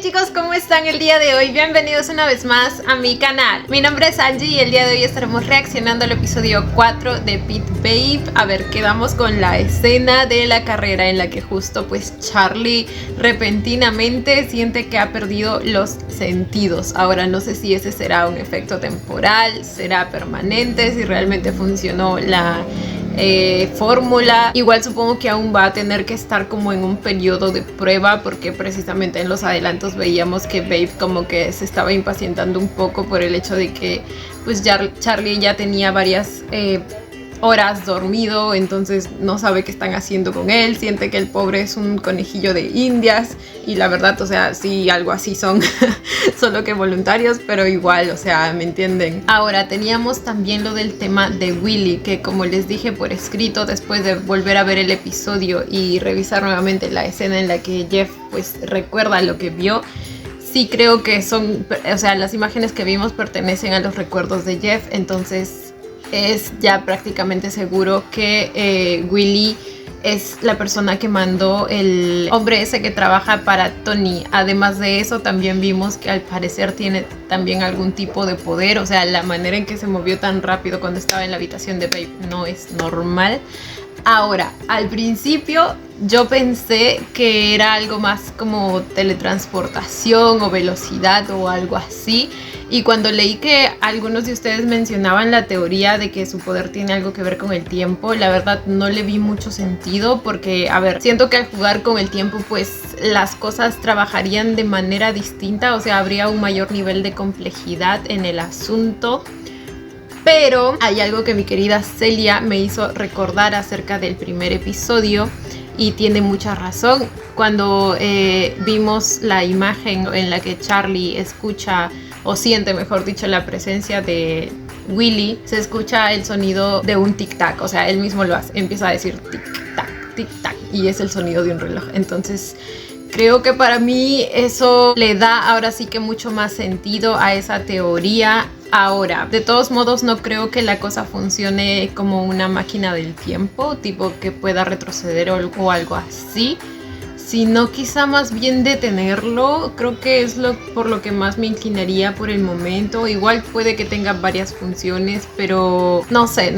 chicos, ¿cómo están el día de hoy? Bienvenidos una vez más a mi canal. Mi nombre es Angie y el día de hoy estaremos reaccionando al episodio 4 de Beat Babe. A ver, quedamos con la escena de la carrera en la que justo pues Charlie repentinamente siente que ha perdido los sentidos. Ahora no sé si ese será un efecto temporal, será permanente, si realmente funcionó la fórmula. Igual supongo que aún va a tener que estar como en un periodo de prueba, porque precisamente en los adelantos veíamos que Babe como que se estaba impacientando un poco por el hecho de que pues Charlie ya tenía varias horas dormido, entonces no sabe qué están haciendo con él, siente que el pobre es un conejillo de indias y la verdad, o sea, sí, algo así son, solo que voluntarios, pero igual, o sea, ¿me entienden? Ahora, teníamos también lo del tema de Willy, que como les dije por escrito, después de volver a ver el episodio y revisar nuevamente la escena en la que Jeff pues recuerda lo que vio, sí creo que son, o sea, las imágenes que vimos pertenecen a los recuerdos de Jeff, entonces es ya prácticamente seguro que Willy es la persona que mandó el hombre ese que trabaja para Tony. Además de eso, también vimos que al parecer tiene también algún tipo de poder. O sea, la manera en que se movió tan rápido cuando estaba en la habitación de Babe no es normal. Ahora, al principio yo pensé que era algo más como teletransportación o velocidad o algo así. Y cuando leí que algunos de ustedes mencionaban la teoría de que su poder tiene algo que ver con el tiempo, la verdad no le vi mucho sentido porque, a ver, siento que al jugar con el tiempo pues las cosas trabajarían de manera distinta, o sea, habría un mayor nivel de complejidad en el asunto. Pero hay algo que mi querida Celia me hizo recordar acerca del primer episodio y tiene mucha razón. Cuando vimos la imagen en la que Charlie escucha o siente, mejor dicho, la presencia de Willy, se escucha el sonido de un tic-tac, o sea, él mismo lo hace, empieza a decir tic-tac, tic-tac, y es el sonido de un reloj. Entonces creo que para mí eso le da ahora sí que mucho más sentido a esa teoría. Ahora, de todos modos, no creo que la cosa funcione como una máquina del tiempo, tipo que pueda retroceder o algo así, sino quizá más bien detenerlo. Creo que es por lo que más me inclinaría por el momento. Igual puede que tenga varias funciones, pero no sé,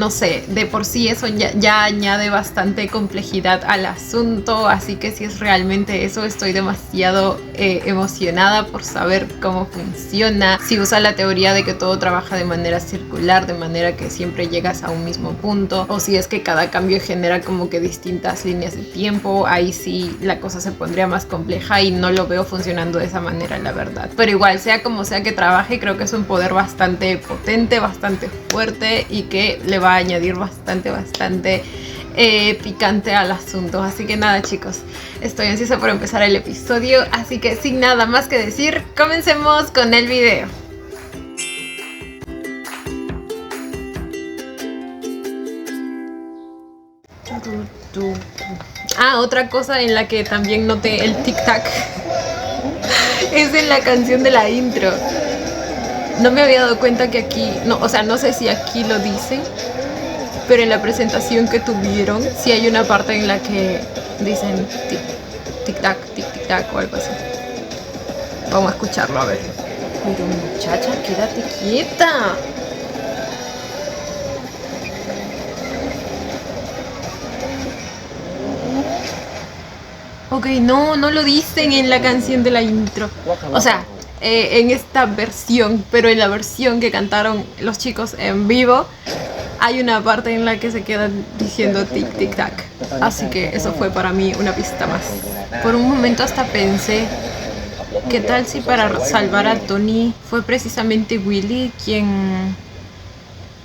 de por sí eso ya añade bastante complejidad al asunto, así que si es realmente eso, estoy demasiado emocionada por saber cómo funciona. Si usa la teoría de que todo trabaja de manera circular, de manera que siempre llegas a un mismo punto, o si es que cada cambio genera como que distintas líneas de tiempo, ahí sí la cosa se pondría más compleja y no lo veo funcionando de esa manera, la verdad. Pero igual, sea como sea que trabaje, creo que es un poder bastante potente, bastante fuerte y que le va a añadir bastante picante al asunto. Así que nada, chicos, estoy ansiosa por empezar el episodio, así que sin nada más que decir, comencemos con el video. Otra cosa en la que también noté el tic-tac es en la canción de la intro. No me había dado cuenta que aquí, no, o sea, no sé si aquí lo dicen, pero en la presentación que tuvieron, sí hay una parte en la que dicen tic-tac, tic-tac o algo así. Vamos a escucharlo, a ver. Pero muchacha, quédate quieta. Ok, no lo dicen en la canción de la intro. O sea, en esta versión, pero en la versión que cantaron los chicos en vivo, hay una parte en la que se quedan diciendo tic, tic, tac. Así que eso fue para mí una pista más. Por un momento hasta pensé, ¿qué tal si para salvar a Tony fue precisamente Willy quien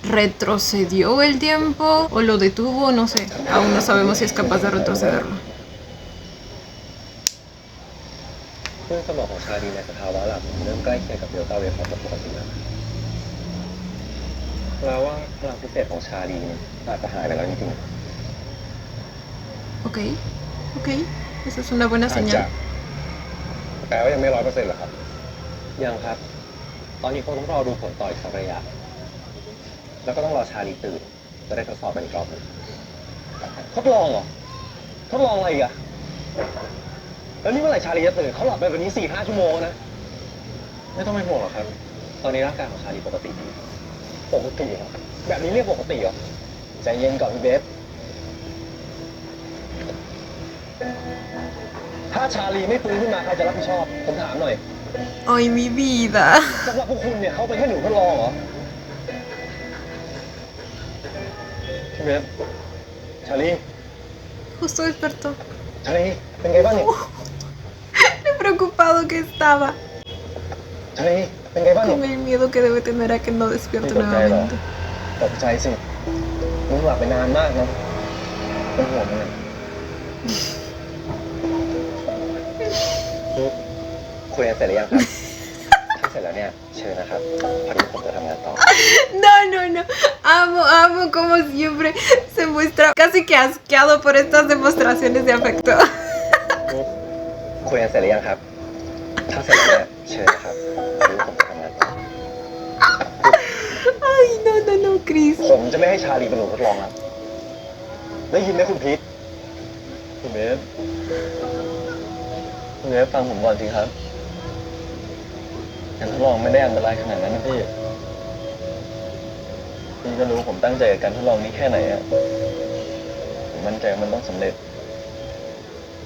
retrocedió el tiempo o lo detuvo? No sé, aún no sabemos si es capaz de retrocederlo. ซึ่งสมองของชาลีในสภาวะหลับเริ่มใกล้เคียงกับเดลต้าเวฟของปกติแล้วแปลว่าพลังพิเศษของชาลีอาจจะหายไปแล้วจริงๆ Ok, eso es una buena อาจจะ señal. แปลว่ายังไม่100%หรอครับยังครับตอนนี้คงต้องรอดูผลต่ออีกสักระยะแล้วก็ต้องรอชาลีตื่นจะได้ทดสอบกันอีกรอบนึงทดลองเหรอทดลองอะไรอีกอะ แล้วนี่เมื่อไหร่ชาลีจะตื่นเขาหลับไปแบบนี้4-5 ชั่วโมงนะ ไม่ต้องเป็นห่วงหรอกครับ ตอนนี้ร่างกายของชาลีปกติดีปกติเหรอแบบนี้เรียกปกติเหรอ ใจเย็นก่อนพี่เบฟถ้าชาลีไม่ฟื้นขึ้นมาใครจะรับผิดชอบ ผมถามหน่อย Ay, mi vida. สำหรับพวกคุณเนี่ยเขาเป็นแค่หนูทดลองเหรอ พี่เบฟชาลี Justo despertó. ชาลีเป็นไงบ้างเนี่ย Lo preocupado que estaba. ชาลีเป็นไงบ้างเนี่ย Con el miedo que debe tener a que no despierte nuevamente. ตกใจสิมึงหลับไปนานมากนะเป็นห่วงมันคุยกันเสร็จหรือยังครับ ถ้าเสร็จแล้วเนี่ยเชิญนะครับพอดีผมจะทำงานต่อ No, no, no. Amo como siempre se muestra casi que asqueado por estas demostraciones de afecto. คุยกันเสร็จหรือยังครับ ถ้าเสร็จแล้วเนี่ยเชิญนะครับพอดีผมจะทำงานต่อ Ay, no, no, no, Chris. ผมจะไม่ให้ชาลีเป็นหนูทดลองครับได้ยินไหมคุณพีทคุณเบฟคุณเบฟฟังผมก่อนสิครับการทดลองไม่ได้อันตรายขนาดนั้นนะพี่ก็รู้ผมตั้งใจกับการทดลองนี้แค่ไหนอะผมมั่นใจมันต้องสำเร็จ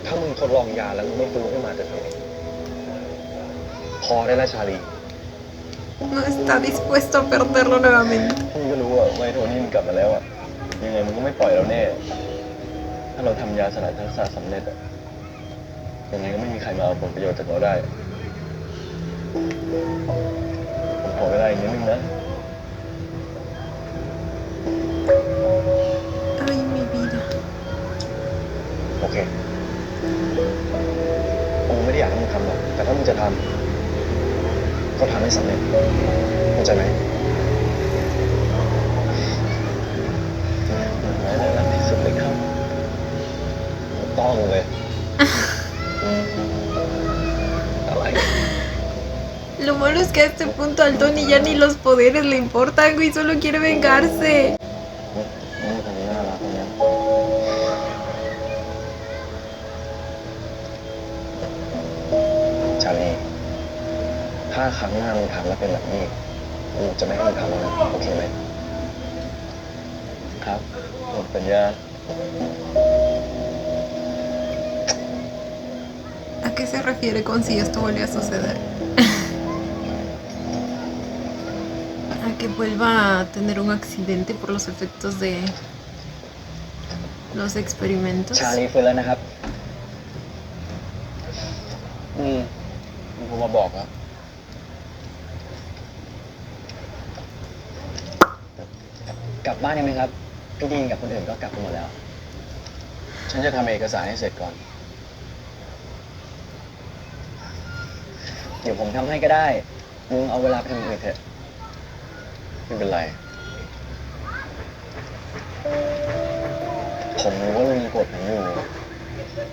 ถ้ามึงทดลองยาแล้วมึงไม่ฟื้นขึ้นมาจะทำไงพอได้แล้วชาลี No está dispuesto a perderlo nuevamente. พี่ก็รู้ว่าไวโทนี่มันกลับมาแล้วอะยังไงมันก็ไม่ปล่อยเราแน่ ถ้าเราทำยาสลายทักษะสำเร็จอะยังไงก็ไม่มีใครมาเอาผลประโยชน์จากเราได้ ผมขอเวลาอีกนิดนึงนะ Ay, mi vida. โอเคกูไม่ได้อยากให้มึงทำหรอกแต่ถ้ามึงจะทำก็ทำให้สำเร็จเข้าใจไหมรักที่สุดเลยครับต้องเลยอะไร Lo malo es que a este punto al Tony ya ni los poderes le importan, güey, solo quiere vengarse. นี่คนนี้น่ารักคนนี้ชาลีถ้าครั้งหน้ามึงทำแล้วเป็นแบบนี้กูจะไม่ให้มึงทำแล้วนะโอเคไหมครับผมสัญญา ¿A qué se refiere con si esto vuelve a suceder? ¿A que vuelva a tener un accidente por los efectos de los experimentos? ชาลีฟื้นแล้วนะครับผมมาบอกแล้วกลับบ้านยังไหมครับพี่ดีนกับคนอื่นก็กลับไปหมดแล้ว ฉันจะทำเอกสารให้เสร็จก่อน เดี๋ยวผมทำให้ก็ได้มึงเอาเวลาไปทำอย่างอื่นเถอะไม่เป็นไร ผมรู้ว่ามึงโกรธผมอยู่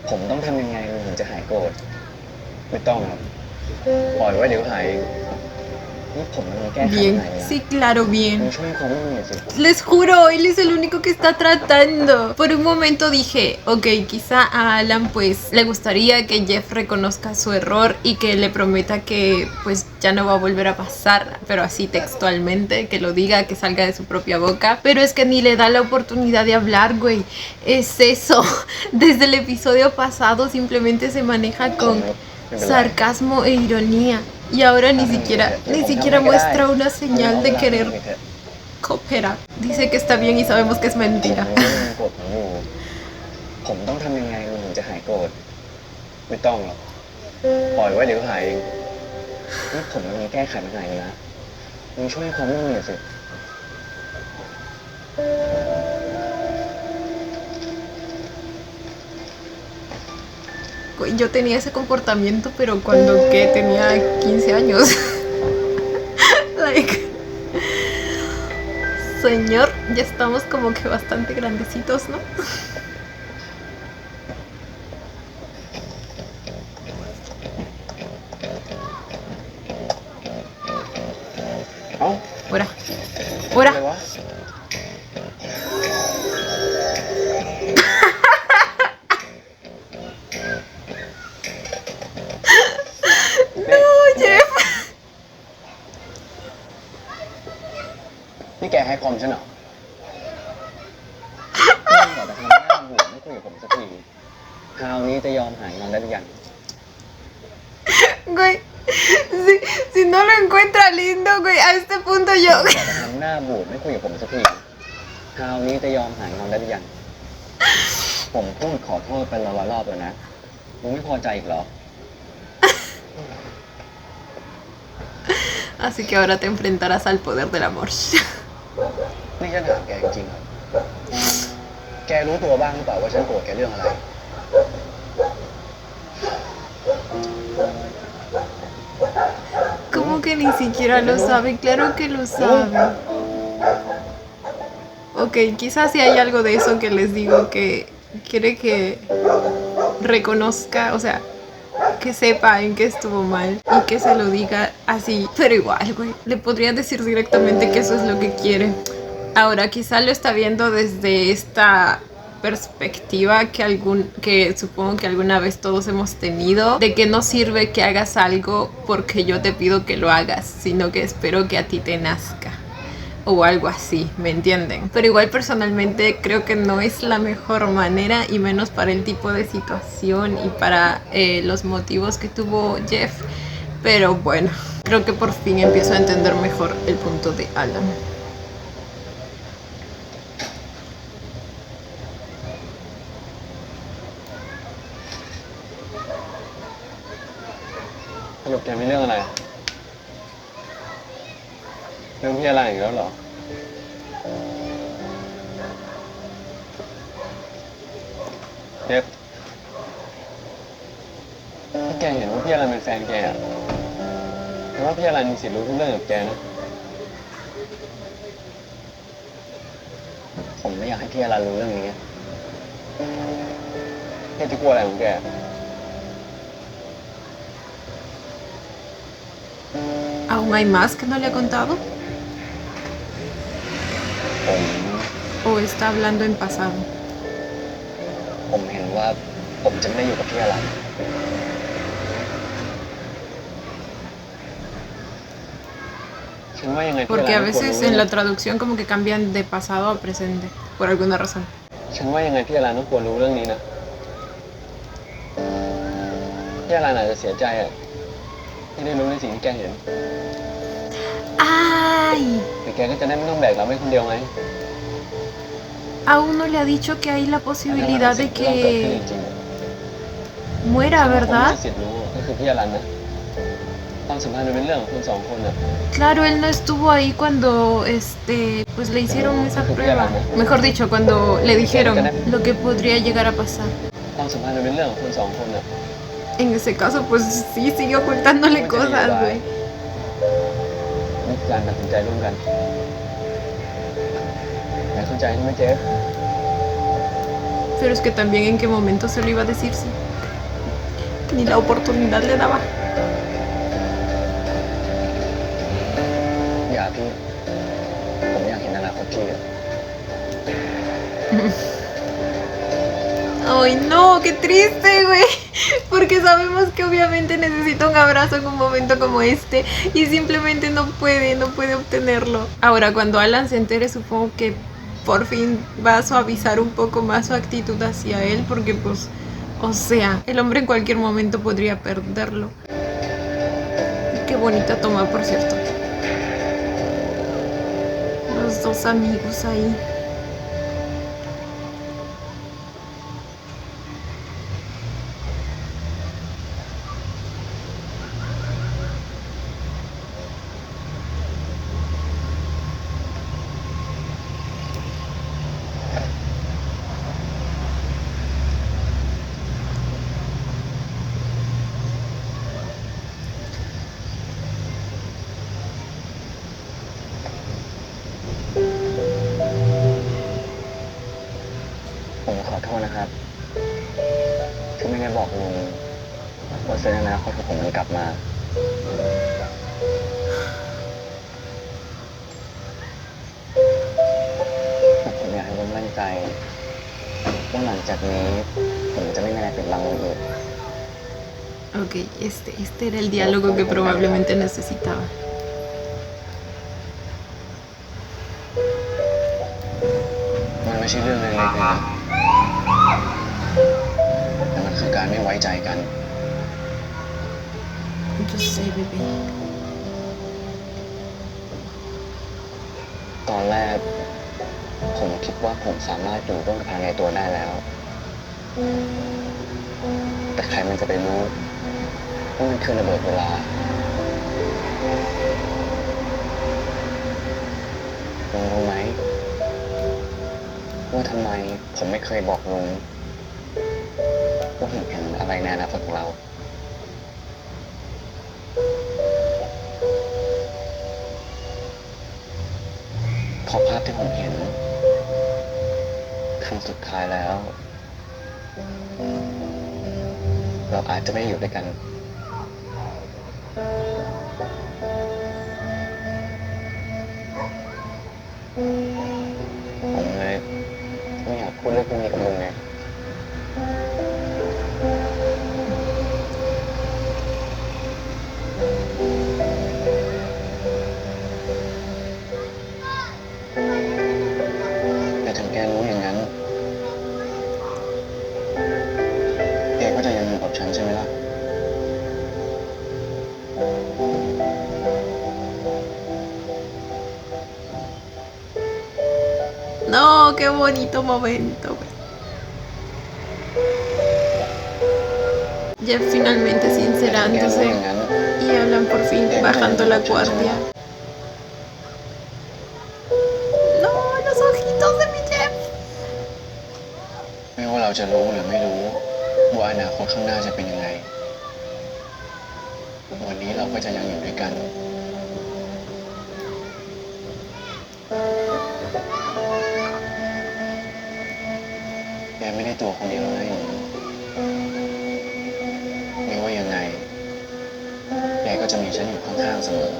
ผมต้องทำยังไงมึงถึงจะหายโกรธไม่ต้องครับปล่อยไว้เดี๋ยวหายเองนี่ผมมันแก้ไข Bien, ไหนนะ sí, claro, มึง bien. ช่วยเขาไม่หน่อยสิ Les juro, él es el único que está tratando. Por un momento dije, ok, quizá a Alan pues le gustaría que Jeff reconozca su error y que le prometa que pues ya no va a volver a pasar, pero así textualmente, que lo diga, que salga de su propia boca. Pero es que ni le da la oportunidad de hablar, güey. Es eso. Desde el episodio pasado simplemente se maneja con sarcasmo e ironía. Y ahora ni siquiera muestra una señal de querer cooperar. Dice que está bien y sabemos que es ผม mentira. รู้ว่ามึงโกรธผมอยู่ผมต้องทำยังไงมึงถึงจะหายโกรธไม่ต้องหรอกปล่อยไว้เดี๋ยวหายเองนี่ผมมันมีแก้ไขปัญหาอยู่นะมึงช่วยเขาไม่หน่อยสิ Güey, yo tenía ese comportamiento, pero cuando que tenía 15 años. Like, señor, ya estamos como que bastante grandecitos, ¿no? Fuera. Fuera. แกให้คอมฉันเหรอไม่อยากจะทำหน้าบูดไม่คุยกับผมสักทีคราวนี้จะยอมหายงอนได้หรือยัง Güey, si no lo encuentra lindo, güey, a este punto yo... อยากจะทำหน้าบูดไม่คุยกับผมสักทีคราวนี้จะยอมหายงอนได้หรือยัง ผมพูดขอโทษเป็นร้อยๆรอบแล้วนะมึงไม่พอใจอีกเหรอ Así que ahora te enfrentarás al poder del amor. นี่ฉันถามแกจริงๆครับแกรู้ตัวบ้างหรือเปล่าว่าฉันโกรธแกเรื่องอะไร ¿Cómo que ni siquiera lo sabe? Claro que lo sabe. Ok, quizás si hay algo de eso que les digo que quiere que reconozca, o sea, que sepa en qué estuvo mal y que se lo diga así. Pero igual, güey, le podría decir directamente que eso es lo que quiere. Ahora, quizá lo está viendo desde esta perspectiva que supongo que alguna vez todos hemos tenido, de que no sirve que hagas algo porque yo te pido que lo hagas, sino que espero que a ti te nazca. O algo así, ¿me entienden? Pero igual personalmente creo que no es la mejor manera, y menos para el tipo de situación y para los motivos que tuvo Jeff. Pero bueno, creo que por fin empiezo a entender mejor el punto de Alan. ¿Pero qué me dio nada? เรื่องพี่อะไรอีกแล้วเหรอเดฟถ้าแกเห็นว่าพี่อะไรเป็นแฟนแกอะแต่ว่าพี่อะไรมีสิทธิ์รู้ทุกเรื่องกับแกนะผมไม่อยากให้พี่อะไรรู้เรื่องนี้พี่ที่กลัวอะไรของแก¿Aún hay más que no le ha contado? ผม ¿O está hablando en pasado? ผมเห็นว่าผมจะไม่ได้อยู่กับพี่อะไรฉันว่ายังไงพี่อะไร Porque a ไม่ควร veces รู้ en la traducción como que cambian de pasado a presente, por alguna razón. ฉันว่ายังไงพี่อะไรต้องควรรู้เรื่องนี้นะพี่อะไรอาจจะเสียใจอ่ะที่ได้รู้ในสิ่งที่แกเห็น ¡Ay! แต่แกก็จะได้ไม่ต้องแบกรับไว้คนเดียวไง Aún no le ha dicho que hay la posibilidad de เรื่องเกิดขึ้น que จริง muera, ๆผม ¿verdad? มีสิทธิ์รู้ก็คือพี่อรันนะความสัมพันธ์มันเป็นเรื่องของคุณสองคนอ่ะ Claro, él no estuvo ahí cuando pues le hicieron esa prueba. Mejor dicho, cuando le dijeron lo que podría llegar a pasar. ความสัมพันธ์มันเป็นเรื่องของคุณสองคนอ่ะ En ese caso, pues sí, sigue ocultándole cosas, güey. นี่คือการตัดสินใจร่วมกันแต่เข้าใจใช่ไหมเจฟ Pero es que también en qué momento se lo iba a decir, sí. Ni la oportunidad le daba. อย่าพี่ผมอยากเห็นอนาคตพี่อะ Ay, no, qué triste, güey. Porque sabemos que obviamente necesita un abrazo en un momento como este y simplemente no puede obtenerlo. Ahora, cuando Alan se entere, supongo que por fin va a suavizar un poco más su actitud hacia él, porque pues, o sea, el hombre en cualquier momento podría perderlo. Qué bonita toma, por cierto. Los dos amigos ahí.ผมขอโทษนะครับที่ไม่ได้บอกลุงว่าเซนอนาคตของผมมันกลับมาผมอยากให้ลุงมั่นใจว่าหลังจากนี้ผมจะไม่มีอะไรปิดบังลุงอีก Ok, este era el diálogo que probablemente necesitaba. ไม่ใช่เรื่องเล็กๆเลยนะแต่มันคือการไม่ไว้ใจกัน Just say baby ตอนแรก ผมคิดว่าผมสามารถอยู่ร่วมกับภรรยาตัวได้แล้ว แต่ใครมันจะไปรู้ว่ามันคือระเบิดเวลาลุงรู้ไหมว่าทำไมผมไม่เคยบอกลุงว่าผมเห็นอะไรในอนาคตของเราเพราะภาพที่ผมเห็นครั้งสุดท้ายแล้ว เราอาจจะไม่อยู่ด้วยกัน ผมเลยไม่อยากพูดเรื่องพวกนี้กับลุงไงแต่ถึงแกรู้อย่างนั้นแกก็จะยังอยู่กับฉันใช่ไหมล่ะ No, qué bonito momento. Ya finalmente แต่ถึงแกรู้ sincerándose อย่างนั้น y hablan por fin bajando la guardia. No, los ojitos de mi Jeff. ไม่ว่าเราจะรู้หรือไม่รู้ว่าอนาคตข้างหน้าจะเป็นยังไง วันนี้เราก็จะยังอยู่ด้วยกัน แกไม่ได้ตัวคนเดียวนะหญิงไม่ว่ายังไง แกก็จะมีฉันอยู่ข้างๆเสมอ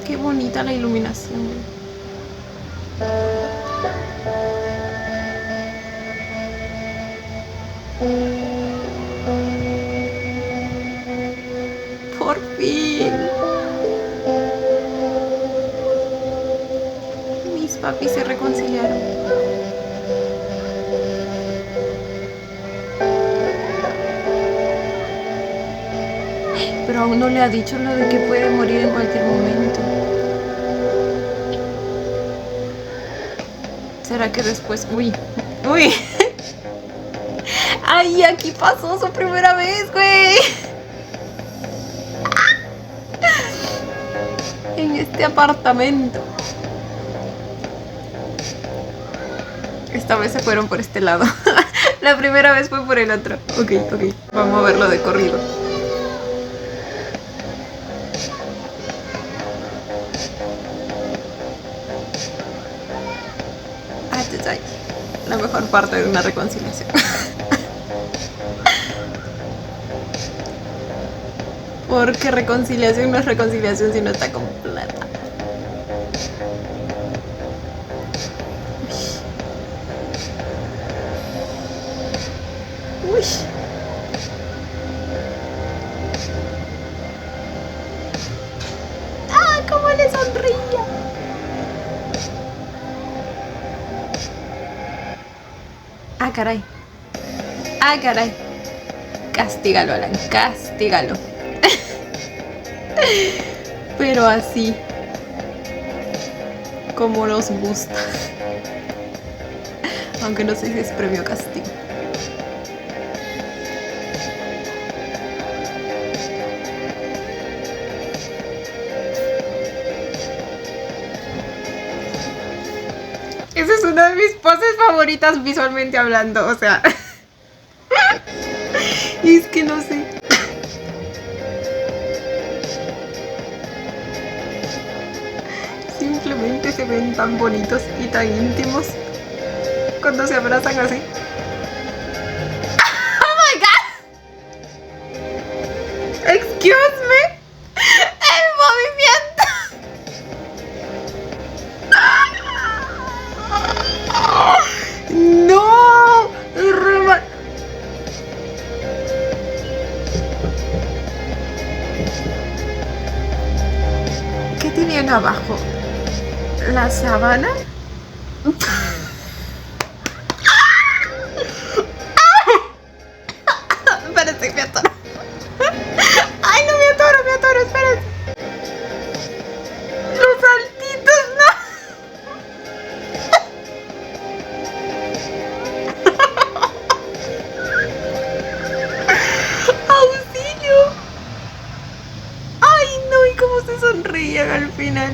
Qué bonita la iluminación. Por fin. Mis papis se reconciliaron. Pero aún no le ha dicho lo de que puede morir en cualquier momento. ¿Será que después? Uy, uy. Ay, aquí pasó su primera vez, güey. En este apartamento. Esta vez se fueron por este lado. La primera vez fue por el otro. Ok. Vamos a verlo de corrido. La mejor parte de una reconciliación. Porque reconciliación no es reconciliación si no está completa. Uy. ¡Ah, cómo le sonríe! Ah, caray. Ah, caray. Castígalo, Alan, castígalo. Pero así, como nos gusta. Aunque no sé si es premio castigo. Esa es una de mis poses favoritas visualmente hablando, o sea. Y es que no sé. Simplemente se ven tan bonitos y tan íntimos cuando se abrazan así. ¡Oh my god! Excuse me. El movimiento. ¡No! tenían abajo? ¿La sábana? Espérate, me atoro. Ay, no me atoro, espérate. Los saltitos, no. ¡Auxilio! ¡Ay, no! ¿Y cómo se sonreían al final?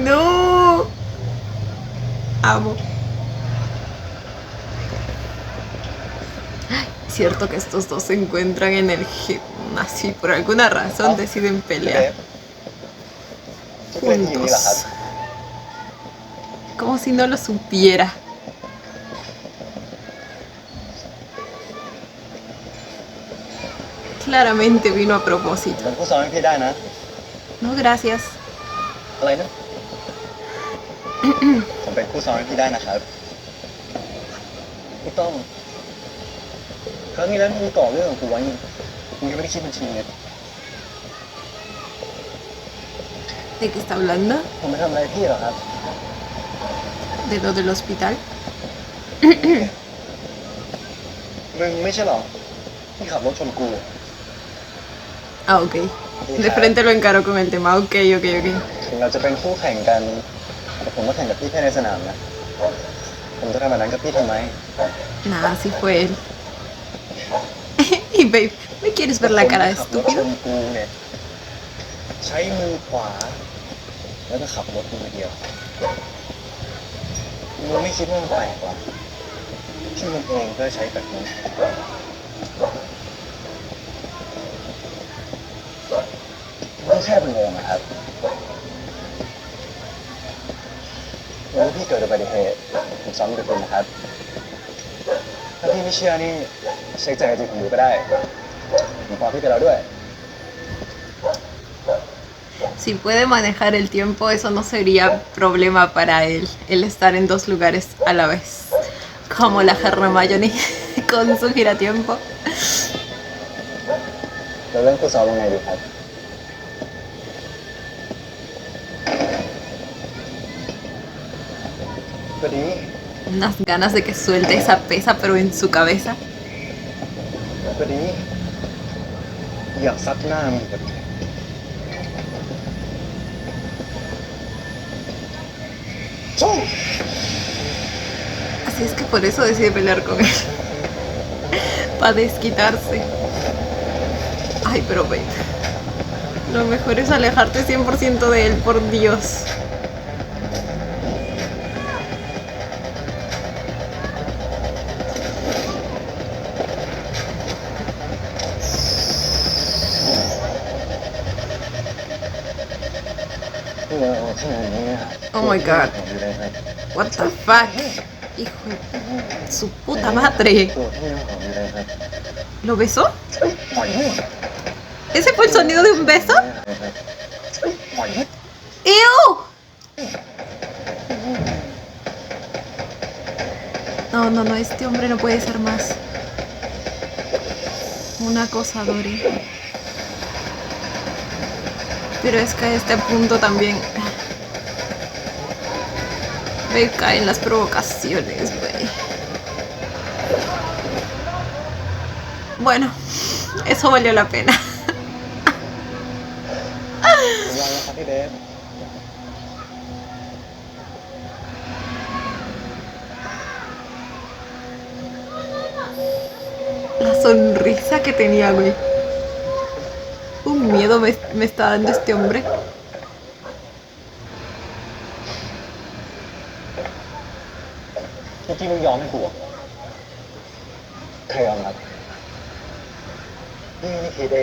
¡No! Amo. Cierto que estos dos se encuentran en el gimnasio y por alguna razón deciden เบ pelear ฟทุกเวทีนี้เหรอครับ juntos. Como si no lo supiera. Claramente vino a ผ propósito. มผู้สอนให้พี่ได้นะ No, gracias. อะไรนะ ผมเป็นผู้สอนให้พี่ได้นะครับไม่ต้องครั้งนี้แล้วมึงก่อเรื่องของกูไว้นี่มึงยังไม่ได้คิดบัญชีเลย ¿De qué está hablando? ผมไม่ทำอะไรพี่หรอกครับ ¿De lo del hospital? มึงไม่ใช่หรอที่ขับรถชนกู Ah, ok. De frente lo encaro con el tema. Ok. ถึงเราจะเป็นคู่แข่งกันแต่ผมก็แข่งกับพี่แค่ในสนามนะผมจะทำแบบนั้นกับพี่ทำไม Nada, así fue él. Y babe, ¿me quieres ver la cara de ขับรถช estúpido? นกูเนี่ยใช้มือขวา แล้วก็ขับรถมือเดียวมึงไม่คิดว่ามันแปลกหรอที่มันเองก็ใช้แบบนี้ก็แค่เป็นงงนะครับแล้วพี่เกิดอุบัติเหตุผมซ้ำกับคุณนะครับ ถ้าพี่ไม่เชื่อนี่เช็คใจจริงผมดูก็ได้ผมพอพี่ไปแล้วด้วย Si puede manejar el tiempo, eso no sería problema para él, el estar en dos lugares a la vez. Como la Hermione con su giratiempo. แล้วเรื่องคู่ซ้อมยังไงดีครับก็ดี Unas ganas de que suelte esa pesa, pero en su cabeza. ก็ดีอยากซัดหน้ามึงแบบช่อง Así es que por eso decide pelear con él. Para desquitarse. Ay, pero babe. Lo mejor es alejarte 100% de él, por Dios. Oh my god. What the fuck? Hijo de su puta madre. ¿Lo besó? ¿Ese fue el sonido de un beso? ¡Ew! No, este hombre no puede ser más. Un acosador. Pero es que a este punto también me caen las provocaciones, güey. Bueno, eso valió la pena. La sonrisa que tenía, güey. Un miedo me está dando este hombre.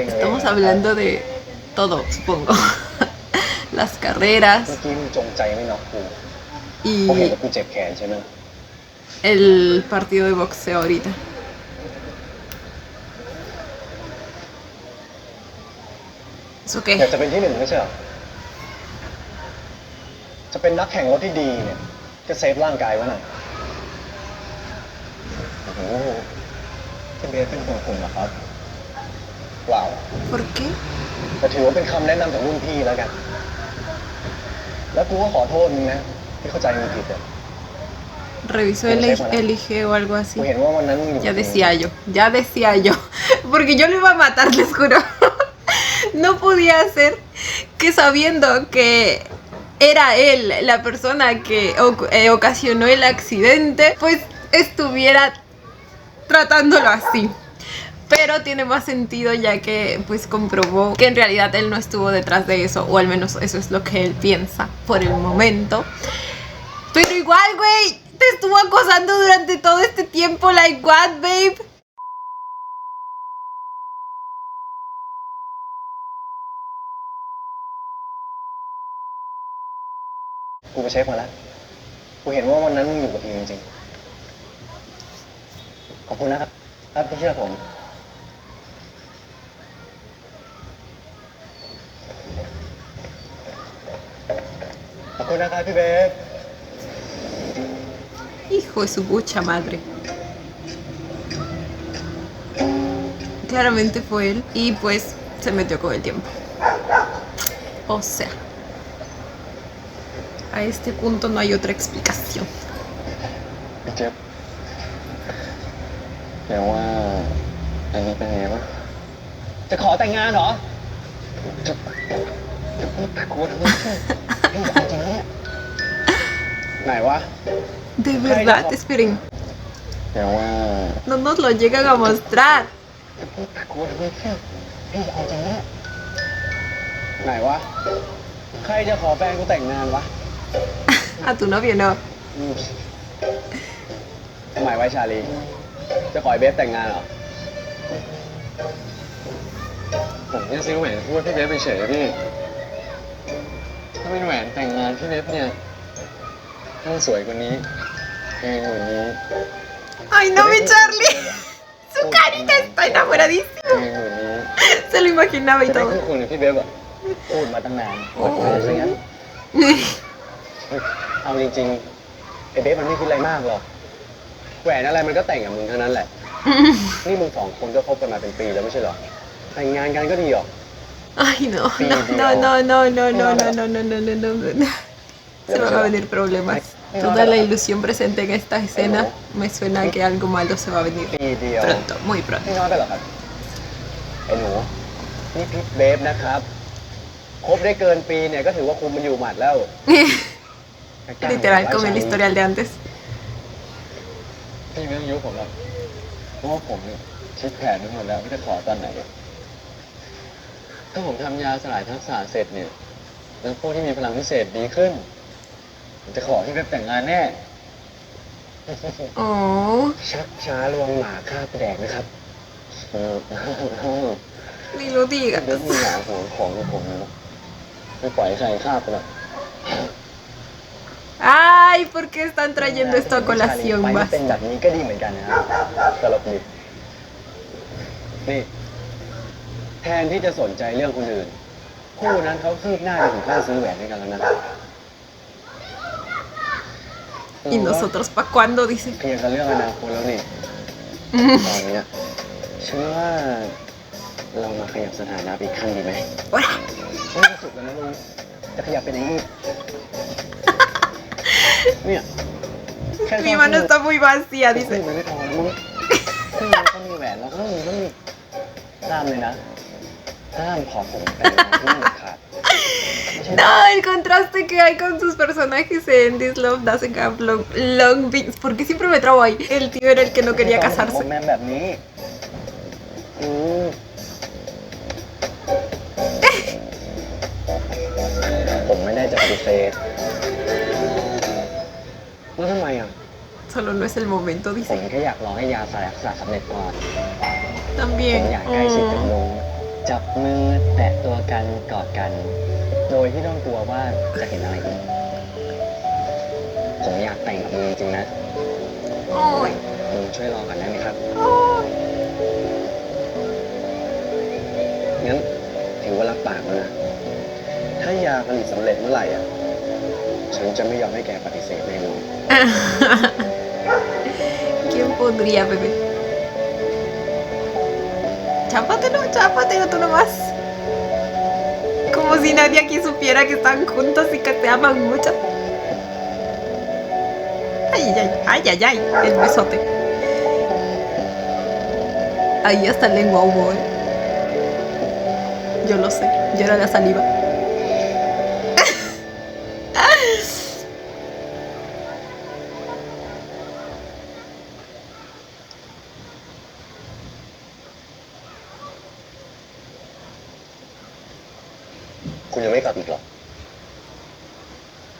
Estamos hablando de todo, supongo. Las carreras y el partido de boxeo ahorita. ¿Eso qué? อยากจะเป็นที่หนึ่งไม่ใช่เหรอจะเป็นนักแข่งรถที่ดีเนี่ยก็เซฟร่างกายไว้หน่อยโอ้โหพี่เบสเป็นห่วงผมเหรอครับเปล่า ¿Por qué? แต่ถือว่าเป็นคำแนะนำจากรุ่นพี่แล้วกัน แล้วกูก็ขอโทษมึงนะที่เข้าใจมึงผิดอะ Revisó el IG o algo así. กูเห็นว่าวันนั้นมึงอยู่ Ya decía yo, porque yo lo iba a matar, les juro. No podía ser que sabiendo que era él la persona que ocasionó el accidente, pues estuviera tratándolo así. Pero tiene más sentido ya que pues comprobó que en realidad él no estuvo detrás de eso, o al menos eso es lo que él piensa por el momento. Pero igual, güey, te estuvo acosando durante todo este tiempo, like what, babe?กูไปเช็คมาแล้ว กูเห็นว่าวันนั้นมึงอยู่กับพิมจริงๆ ขอบคุณนะครับครับที่เชื่อผม ขอบคุณนะครับพี่เบฟ Hijo de su pucha madre. Claramente fue él y pues se metió con el tiempo. O sea, a este punto no hay otra explicación. พี่เจี๊ยบแต่ว่าอันนี้เป็นไงวะจะขอแต่งงานเหรอ จะพูดแต่กูทำไมพี่เอาจริงเนี่ยไหนวะ De verdad, esperen, แต่ว่า no nos lo llegan a mostrar. จะพูดแต่กูทำไมพี่เอาจริงเนี่ยไหนวะ ใครจะขอแฟนกูแต่งงานวะ A tu novio no. ทำไมไว้ชาลี จะขอไอ้เบฟแต่งงานเหรอ ผมยังซื้อแหวนพูดพี่เบฟไปเฉยๆพี่ ถ้าเป็นแหวนแต่งงานพี่เบฟเนี่ยต้องสวยกว่านี้แพงกว่านี้ Ay, no, mi Charlie. Su carita está enamoradísima. แพงกว่านี้ Se lo imaginaba y จะได้ todo. คู่ควรกับพี่เบฟอะพูดมาตั้งนานโอ้โหซะงั้นเอาจริงๆไอ้เบฟมันไม่คิดอะไรมากหรอกแหวนอะไรมันก็แต่งกับมึงเท่านั้นแหละ นี่มึงสองคนก็คบกันมาเป็นปีแล้วไม่ใช่เหรอ แต่งงานกันก็ดีหรอก Ay, no, no, no, no, no, no, no, no, no, no, no, no, no. Se van a venir problemas. Toda la ilusión presente en esta escena me suena que algo malo se va a venir ปีเดียว pronto, muy pronto. ไม่น้อยไปหรอครับ ไอ้หนู นี่พี่เบฟนะครับ คบได้เกินปีเนี่ยก็ถือว่าคุมมันอยู่หมัดแล้ว Literal, como el historial de antes. พี่ไม่ต้องยุผมหรอกเพราะว่าผมเนี่ยคิดแผนไว้หมดแล้วว่าจะขอตอนไหน ถ้าผมทำยาสลายทักษะเสร็จเนี่ย แล้วพวกที่มีพลังพิเศษดีขึ้น ผมจะขอพี่เบฟแต่งงานแน่ Oh, ชักช้าลวงหมาฆ่าแดกนะครับni lo พี่ digas. เบฟมีหมาห่วงของกับผมนะไม่ปล่อยให้ใครฆ่าไปหรอก Ay, ¿por qué están trayendo esto a colación ไป más? เป็นแบบนี้ก็ดีเหมือนกันนะครับตลกดีนี่ แทนที่จะสนใจเรื่องคนอื่น คู่นั้นเขาคืบหน้าไปถึงขั้นซื้อแหวนด้วยกันแล้วนะ ¿Y nosotros pa' cuándo? Dice. เคลียร์กันเรื่องอนาคตแล้วนี่ ตอนเนี้ยฉันว่าเรามาขยับสถานะไปอีกขั้นดีไหม Ahora. ไม่สุดแล้วนะมึงจะขยับไปไหนอีกเนี่ยแค่ Mi mano está muy vacía, ดิ dice. มันไม่พอแล้วมึงถ้าเราต้องมีแหวนเราก็ต้องมีห้ามเลยนะห้ามขอผมแต่งงานที่ไม่เด็ดขาด No, el contraste que hay con sus personajes en This Love Doesn't Have Long Beans. ¿Por qué siempre me trabo ahí? El tío era el que no quería ผม casarse. แมนแบบนี้ผมไม่ได้จะปฏิเสธแล้วทำไมอ่ะ Solo no es el momento, ผม dice. แค่อยากรอให้ยาสลายรักษาสำเร็จก่อน ผม También. อยากใกล้ชิดกับลุงจับมือแตะตัวกันกอดกัน โดยที่ต้องกลัวว่าจะเห็นอะไรอีกผมอยากแต่งกับมึงจริงๆนะ Ay. มึงช่วยรอก่อนได้ไหมครับ งั้นถือว่ารับปากแล้วนะ ถ้ายาผลิตสำเร็จเมื่อไหร่อ่ะ ฉันจะไม่ยอมให้แกปฏิเสธแน่นอน ¿Quién podría, bebé? Chápatelo tú nomás. Como si nadie aquí supiera que están juntos y que se aman mucho. Ay, ay, ay, ay, ay, el besote. Ahí hasta lengua hubo, ¿eh? Yo lo sé, yo era la saliva.คุณยังไม่กลับอีกเหรอ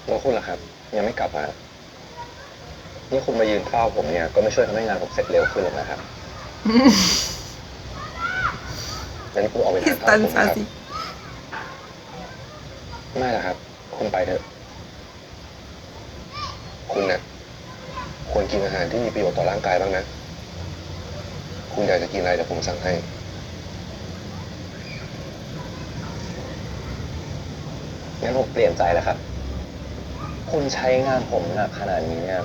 แล้วคุณล่ะครับ ยังไม่กลับมานี่คุณมายืนเฝ้าผมเนี่ยก็ไม่ช่วยทำให้งานผมเสร็จเร็วขึ้นหรอกนะครับงั้นคุณออกไปทาน Es ข้าว tan ผมนะครับ fácil. ไม่ละครับ คุณไปเถอะ คุณนะควรกินอาหารที่มีประโยชน์ต่อร่างกายบ้างนะ คุณอยากจะกินอะไรเดี๋ยวผมสั่งให้งั้นผมเปลี่ยนใจแล้วครับ คุณใช้งานผมหนักขนาดนี้เนี่ย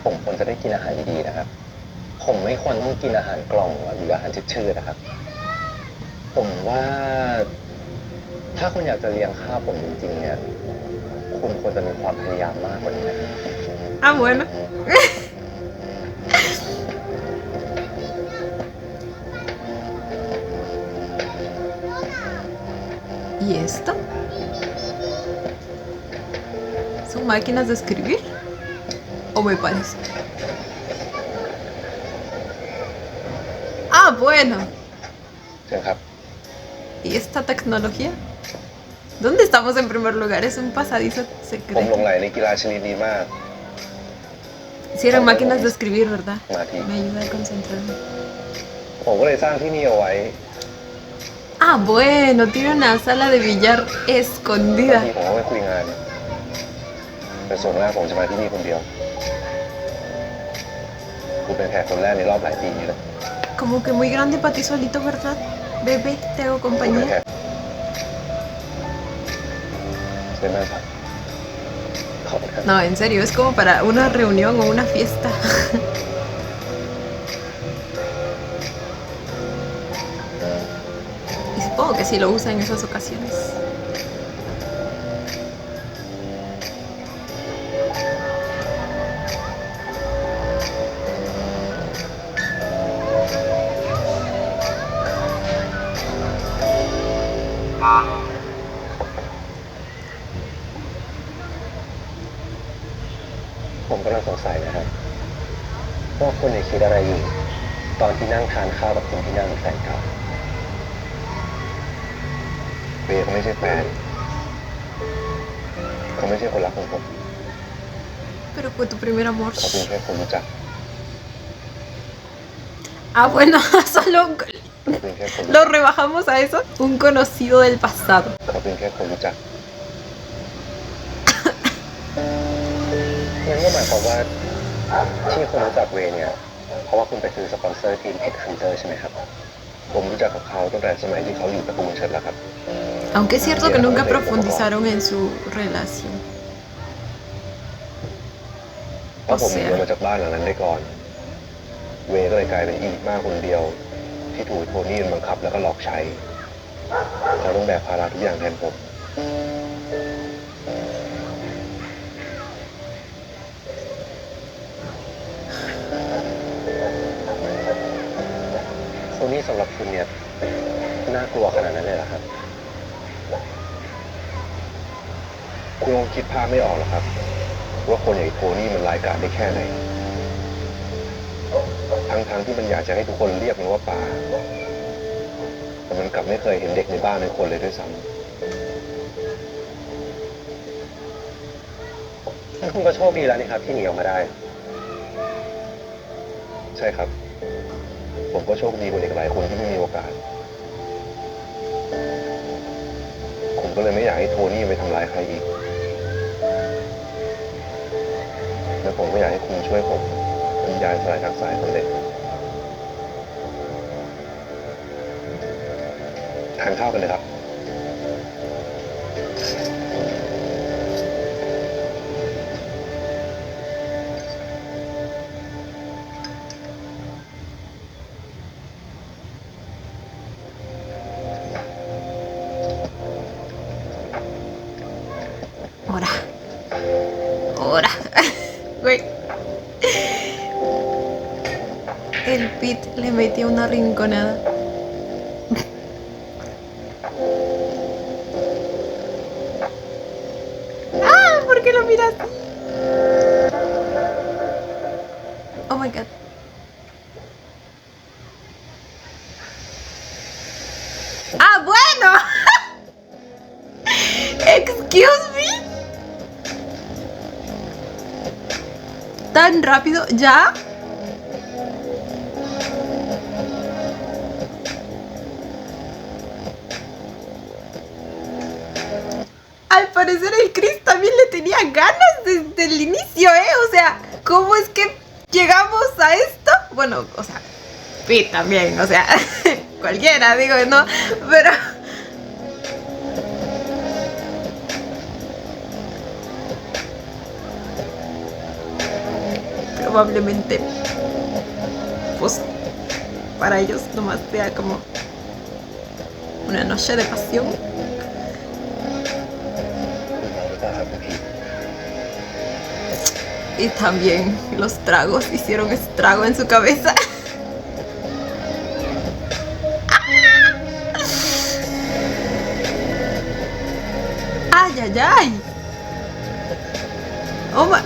ผมควรจะได้กินอาหารดีๆนะครับ ผมไม่ควรต้องกินอาหารกล่องหรืออาหารชืดๆนะครับ ผมว่า ถ้าคุณอยากจะเลี้ยงข้าวผมจริงๆเนี่ย คุณควรจะมีความพยายามมากกว่านี้นะครับ Ah, bueno. ¿Y esto? ¿Son máquinas de escribir? ¿O me parece? Ah, bueno. เชิญครับ ¿Y esta tecnología? ¿Dónde estamos en primer lugar? Es un pasadizo ผมหล secreto. งใหลในกีฬาชนิดนี้มาก Si eran máquinas de escribir, ¿verdad? มาที Me ayuda a concentrarme. ผมก็เลยสร้างที่นี่เอาไว้ Ah, bueno, tiene una sala de billar บาง escondida. ทีผมก็ไปคุยงาน แต่ส่วนมากผมจะมาที่นี่คนเดียว คุณเป็นแขกคนแรกในรอบหลายปีนี้เลย Como que muy grande para ti solito, ¿verdad? Bebé, te hago คุณเป็นแข compañía. กเป็นมากครับขอบคุณครับ No, en serio, es como para una reunión o una fiesta. Y supongo que sí lo usa en esas ocasiones.ผมกำลังสงสัยนะครับว่าคุณเนี่ยคิดอะไรอยู่ตอนที่นั่งทานข้าวกับคนที่นั่งแฟนเก่าเบย์เขาไม่ใช่แฟนเขาไม่ใช่คนรักของผม Pero fue tu primer amor. เขาเป็นแค่คนรู้จัก Ah, bueno, solo เขาเป็นแค่คนรู้จัก lo rebajamos a eso. Un conocido del pasado. เขาเป็นแค่คนรู้จักงั้นก็หมายความว่าที่คุณรู้จักเวย์เนี่ยเพราะว่าคุณไปซื้อสปอนเซอร์ทีมเอ็กซ์ฮันเตอร์ใช่ไหมครับผมรู้จักกับเขาตั้งแต่สมัยที่เขาอยู่ตระกูลเชิดแล้วครับ Aunque es cierto que nunca profundizaron en su relación. เพราะผมหนีออกมาจากบ้านหลังนั้นได้ก่อน เวย์ก็เลยกลายเป็นอีกมากคนเดียว ที่ถูกโทนี่บังคับแล้วก็หลอกใช้ เขาต้องแบกภาระทุกอย่างแทนผม โทนี่สำหรับคุณเนี่ยน่ากลัวขนาดนั้นเลยเหรอครับ คุณคงคิดภาพไม่ออกหรอกครับ ว่าคนอย่างโทนี่มันร้ายกาจได้แค่ไหน ทั้งที่มันอยากจะให้ทุกคนเรียกมันว่าป่า แต่มันกลับไม่เคยเห็นเด็กในบ้านเป็นคนเลยด้วยซ้ำคุณก็โชคดีแล้วนี่ครับที่หนีออกมาได้ ใช่ครับ ผมก็โชคดีกว่าเด็กหลายคนที่ไม่มีโอกาส ผมก็เลยไม่อยากให้โทนี่ไปทำร้ายใครอีก และผมก็อยากให้คุณช่วยผมบรรยายสลายทักษะสำเร็จทานข้าวกันเลยครับ ผ Wait, le metí una rinconada. ¡Ah! ¿Por qué lo miras? Oh my god. ¡Ah, bueno! Excuse me. ¿Tan rápido? ¿Ya? Al parecer el Chris también le tenía ganas desde el inicio, ¿eh? O sea, ¿cómo es que llegamos a esto? Bueno, o sea, Pete también, o sea, cualquiera, digo, ¿no? Pero... probablemente, pues, para ellos nomás sea como una noche de pasión. เราหรือเปล่าครับคุณพี่ Y también los tragos hicieron estrago en su cabeza. ¡Ay, ay, ay! ¡Oh, my!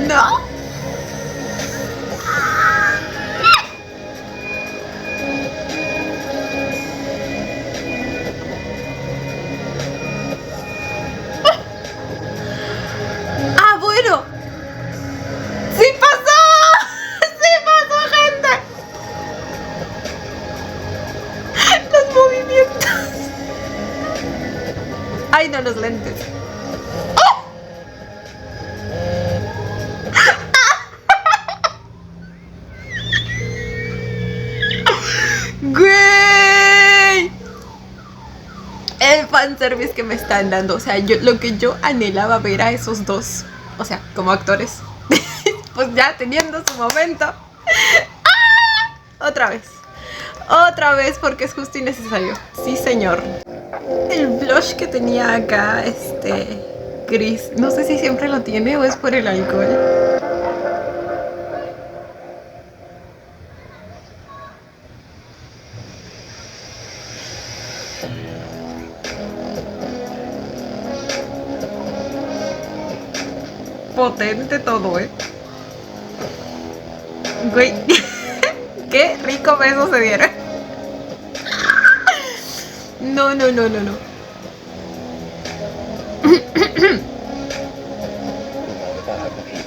¡No! ¡Ah, bueno! ¡Sí pasó! ¡Sí pasó, gente! Los movimientos. ¡Ay, no, los lentes! ¡Güey! El fanservice que me están dando. O sea, lo que yo anhelaba ver a esos dos. O sea, como actores. Pues ya teniendo su momento. ¡Ah! Otra vez. Otra vez porque es justo y necesario. Sí, señor. El blush que tenía acá, Chris. No sé si siempre lo tiene o es por el alcohol. Potente todo, Güey, qué rico beso se dieron. No, no, no, no, no. เราหรือเปล่าครับคุณพี่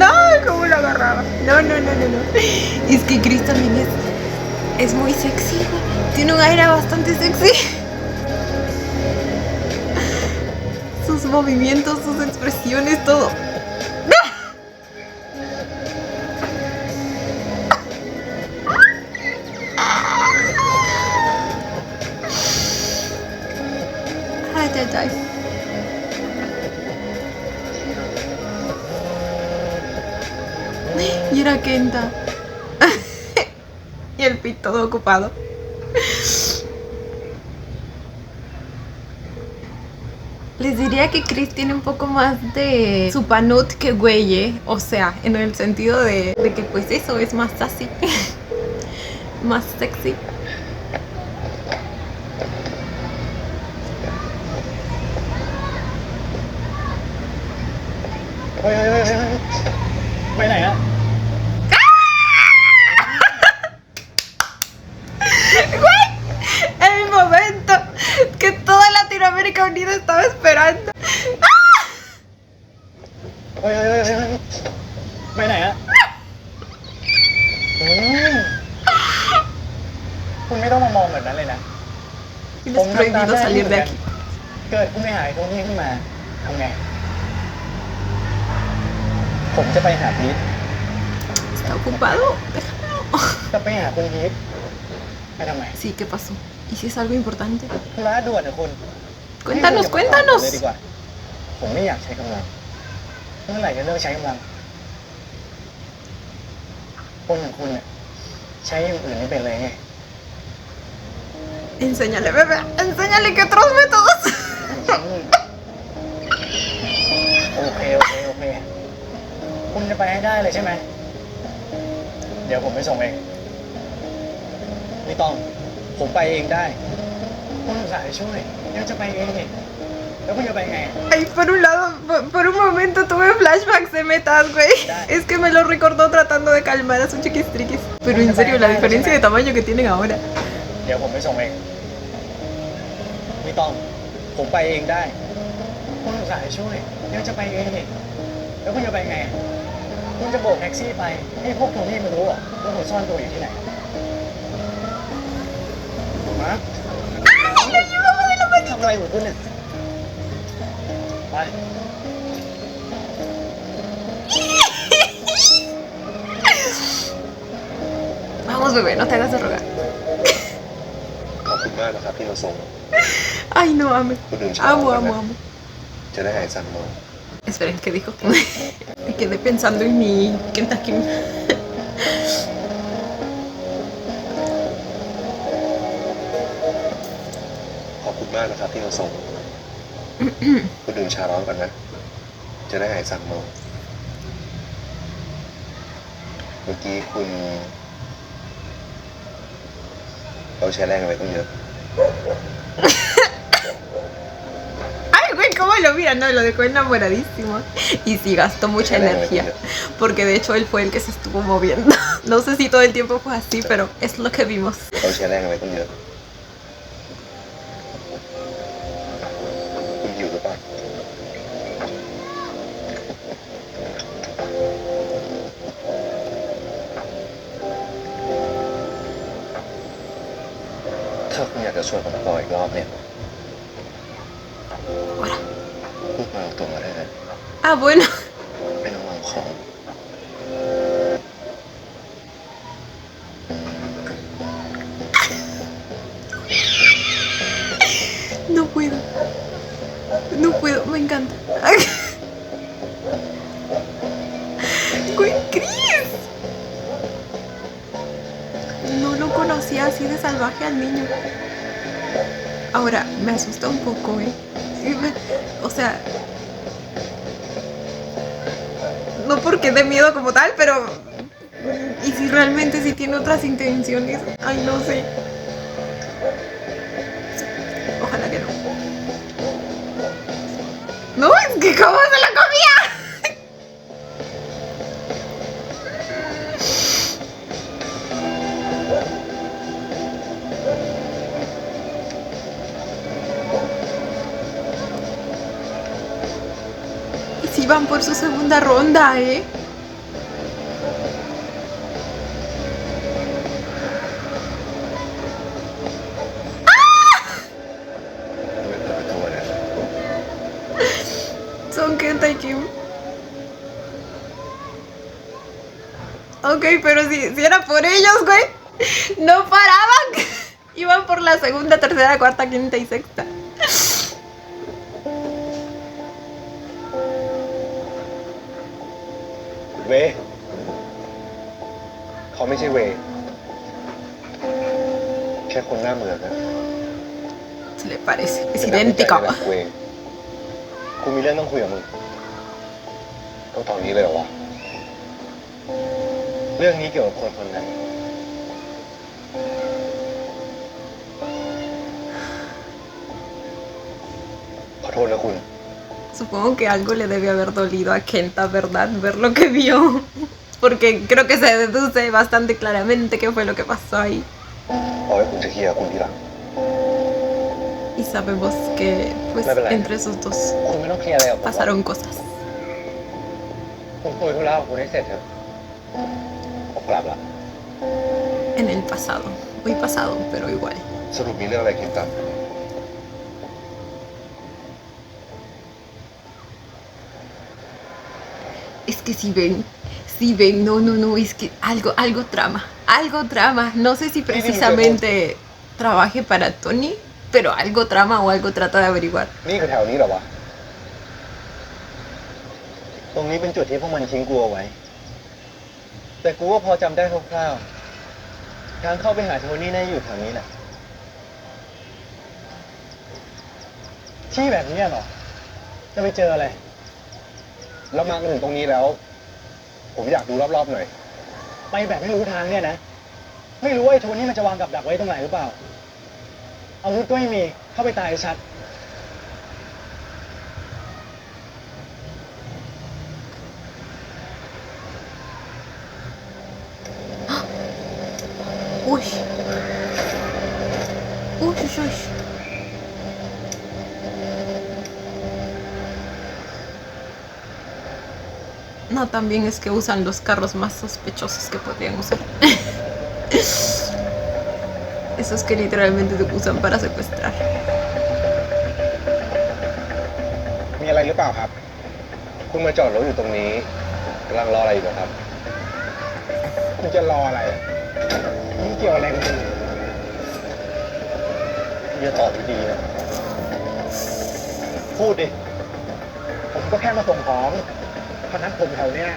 No, ¿cómo lo agarraba? No, no, no, no, no. Es que Chris también es muy sexy. Tiene un aire bastante sexy. Sus movimientos, sus expresiones, todo. Ay, ay, ay. Y era Kenta. Y el pit todo ocupado. Les diría que Chris tiene un poco más de supanut que Güeye. O sea, en el sentido de que pues eso es más así. Más sexy. ¡Ay! ไปไหนฮะ El momento que toda Latinoamérica Unida estaba esperando. เฮ้ยไปไหนฮะคุณไม่ต้องมามองแบบนั้นเลยนะ Tienes prohibido salir de aquí. เกิดคุณไม่หายตรงนี้ขึ้นมาทำไง ผมจะไปหาพีท ¿Está ocupado? Déjalo. จะไปหาคุณพีทไปทำไม Sí, ¿qué pasó? ¿Y si es algo importante? ธุระด่วนนะคุณ Cuéntanos, เลย cuéntanos. ดีกว่า ผมไม่อยากใช้กำลัง เมื่อไหร่จะเลิกใช้กำลัง คนอย่างคุณเนี่ยใช้อย่างอื่นไม่เป็นเลยไง Enséñale, bebé. Enséñale que otros métodos. โอเค คุณจะไปให้ได้เลยใช่ไหม เดี๋ยวผมไปส่งเอง ไม่ต้อง ผมไปเองได้ คุณอุตส่าห์ช่วยยังจะไปเองนี่แล้วคุณจะไปไง Ay, por un lado, por un momento tuve flashbacks de metas, güey. Es que me lo recordó tratando de calmar a su chiquistriquis. Pero en serio, la diferencia de tamaño que tienen ahora. เดี๋ยวผมไปส่งเอง ไม่ต้อง ผมไปเองได้ คุณอุตส่าห์ช่วยยังจะไปเองนี่แล้วคุณจะไปไง คุณจะโบกแท็กซี่ไปให้พวกทวงหนี้มันรู้เหรอว่าคุณซ่อนตัวอยู่ที่ไหนฮะทำอะไรของคุณเนี่ยไป Vamos, bebé, no te hagas de rogar. ขอบคุณมากนะครับที่มาส่ง Ay, no, ame. คุณดื่มชา Amo, ก่อน amo, นะ amo. จะได้หายสั่งเมา Esperen, ¿qué dijo? Me quedé pensando en mi Kentucky. ขอบคุณมากนะครับที่มาส่ง คุณดื่มชาร้อนก่อนนะ จะได้หายสั่งเมา เมื่อกี้คุณเราใช้แรงกันไปตั้งเยอะ Ay, güey, ¿cómo lo mira? No, lo dejó enamoradísimo. Y sí, gastó mucha energía. Porque de hecho él fue el que se estuvo moviendo. No sé si todo el tiempo fue así, pero es lo que vimos. เราใช้แรงกันไปตั้งเยอะ คุณหิวหรือเปล่า ถ้าคุณอยากจะชวนผมต่ออีกรอบเนี่ย Ahora. พูดมาตรงๆก็ได้นะ Ah, bueno. ไม่ต้องวางของ No puedo. No puedo, me encanta. Ay. Güey, Chris. No lo conocía así de salvaje al niño. Ahora, me asusta un poco, O sea, no porque dé miedo como tal, pero... ¿Y si realmente sí tiene otras intenciones? Ay, no sé. Ojalá que no. No, es que ¿cómo se la comía? Y si van por su segunda ronda, ¿eh? ไม่เปิดประตูนะ Son Kenta y Kim. Ok, pero si era por ellos, güey. No paraban. Iban por la segunda, tercera, cuarta, quinta y sexta. เวเขาไม่ใช่เว แค่คนหน้าเหมือนนะ Se le parece. Es แต่น่าภูมิใจ idéntico. นะเวคุณมีเรื่องต้องคุยกับมึงต้องตอนนี้เลยเหรอวะ เรื่องนี้เกี่ยวกับคนคนนั้น ขอโทษนะคุณ Supongo que algo le debe haber dolido a Kenta, ¿verdad? Ver lo que vio. Porque creo que se deduce bastante claramente qué fue lo que pasó ahí. เอาไว้ผมจะเคลียร์คุณทีหลัง Y sabemos que, pues, No, pero- entre esos dos คุณไม่ต้องเคลียร์อะไรกับผม pasaron cosas. ผมคุยธุระของคุณให้เสร็จเถอะผมกลับละ En el pasado. Muy pasado, pero igual. สรุปมีเรื่องอะไรกินตับ Es que si ven, no, es que algo trama. No sé si precisamente trabaje para Tony, pero algo trama o algo trata de averiguar. นี่คือแถวนี้เหรอวะ ตรงนี้เป็นจุดที่พวกมันทิ้งกูเอาไว้ แต่กูก็พอจำได้คร่าวๆ ทางเข้าไปหาโทนี่น่าอยู่แถวนี้แหละ ที่แบบนี้เหรอ จะไปเจออะไร เรามากันถึงตรงนี้แล้ว ผมอยากดูรอบๆหน่อย ไปแบบไม่รู้ทางเนี่ยนะ ไม่รู้ว่าไอ้โทนี่มันจะวางกับดักไว้ตรงไหนหรือเปล่า อาวุธก็ไม่มี เข้าไปตายชัด Uy. Uy. No, también es que usan los carros más sospechosos que podrían usar. Esos que literalmente te usan para secuestrar. มีอะไรหรือเปล่าครับ คุณมาจอดรถอยู่ตรงนี้กำลังรออะไรอยู่เหรอครับ คุณจะรออะไรนี่เกี่ยวอะไรกับคุณอย่าตอบดีๆนะพูดดิ ผมก็แค่มาส่งของพนักผมแถวเนี้ย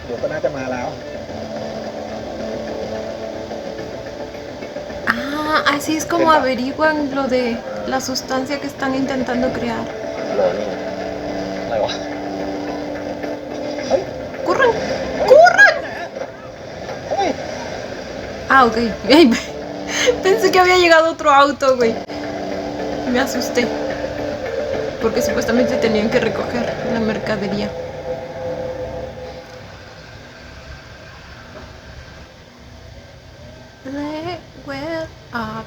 เดี๋ยวก็น่าจะมาแล้ว Ah, así es como averiguan lo de la sustancia que están intentando crear. โหลนี่อะไรวะ ¡Corran! เฮ้ย Ah, ok. Ay, pensé que había llegado otro auto, güey. Me asusté. Porque supuestamente tenían que recoger la mercadería. Level up.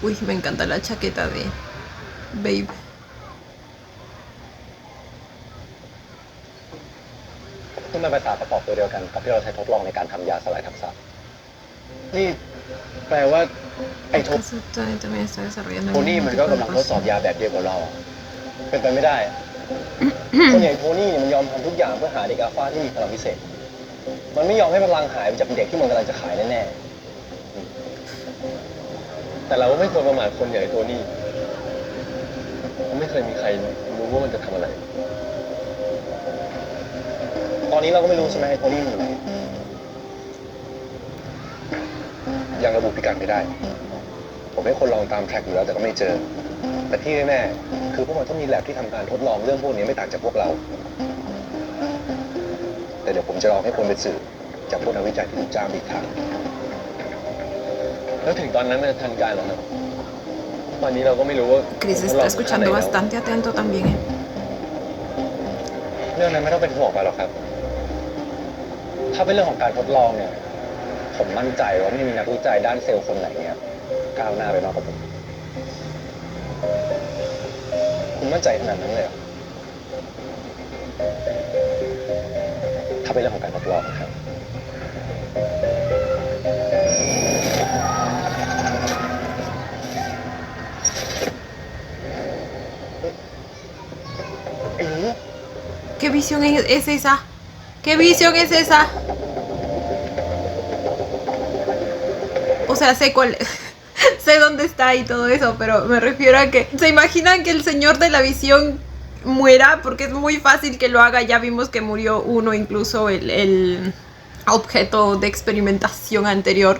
Uy, me encanta la chaqueta de Babe. ที่มันเป็นสารประกอบตัวเดียวกันกับที่เราใช้ทดลองในการทำยาสลายทับศัพท์นี่แปลว่าไอ้โท También está desarrollando โทนี่มันก็กำลังทดสอบยาแบบเดียวกับเราอะเป็นไปไม่ได้อะคนอย่างโทนี่เนี่ยมันยอมทำทุกอย่างเพื่อหาเด็กอัลฟาที่มีพลังพิเศษ มันไม่ยอมให้พลังหายไปจากเด็กที่มันกำลังจะขายแน่ๆแต่เราก็ไม่ควรประมาทคนอย่างโทนี่ไม่เคยมีใครรู้ว่ามันจะทำอะไร ตอนนี้เราก็ไม่รู้ใช่ไหมไอ้โทนี่มันอยู่ไหนยังระบุพิกัดไม่ได้ ผมให้คนลองตามแทร็กอยู่แล้วแต่ก็ไม่เจอ แต่ที่แน่ๆคือพวกมันต้องมีแลบที่ทำการทดลองเรื่องพวกนี้ไม่ต่างจากพวกเรา แต่เดี๋ยวผมจะลองให้คนไปสืบจากพวกนักวิจัยที่ถูกจ้างอีกทางแล้วถึงตอนนั้นมันจะทันการหรอครับตอนนี้เราก็ไม่รู้ว่า Chris está escuchando bastante atento también, ¿eh? เรื่องนั้นไม่ต้องเป็นห่วงไปหรอกครับ ถ้าเป็นเรื่องของการทดลองเนี่ยผมมั่นใจว่าไม่มีนักวิจัยด้านเซลล์คนไหนเนี่ยก้าวหน้าไปมากกว่าผมคุณมั่นใจขนาดนั้นเลยเหรอถ้าเป็นเรื่องของการทดลองนะครับ¿Qué visión es esa? ¿Qué visión es esa? O sea, sé cuál, sé dónde está y todo eso, pero me refiero a que se imaginan que el señor de la visión muera, porque es muy fácil que lo haga. Ya vimos que murió uno, incluso el objeto de experimentación anterior,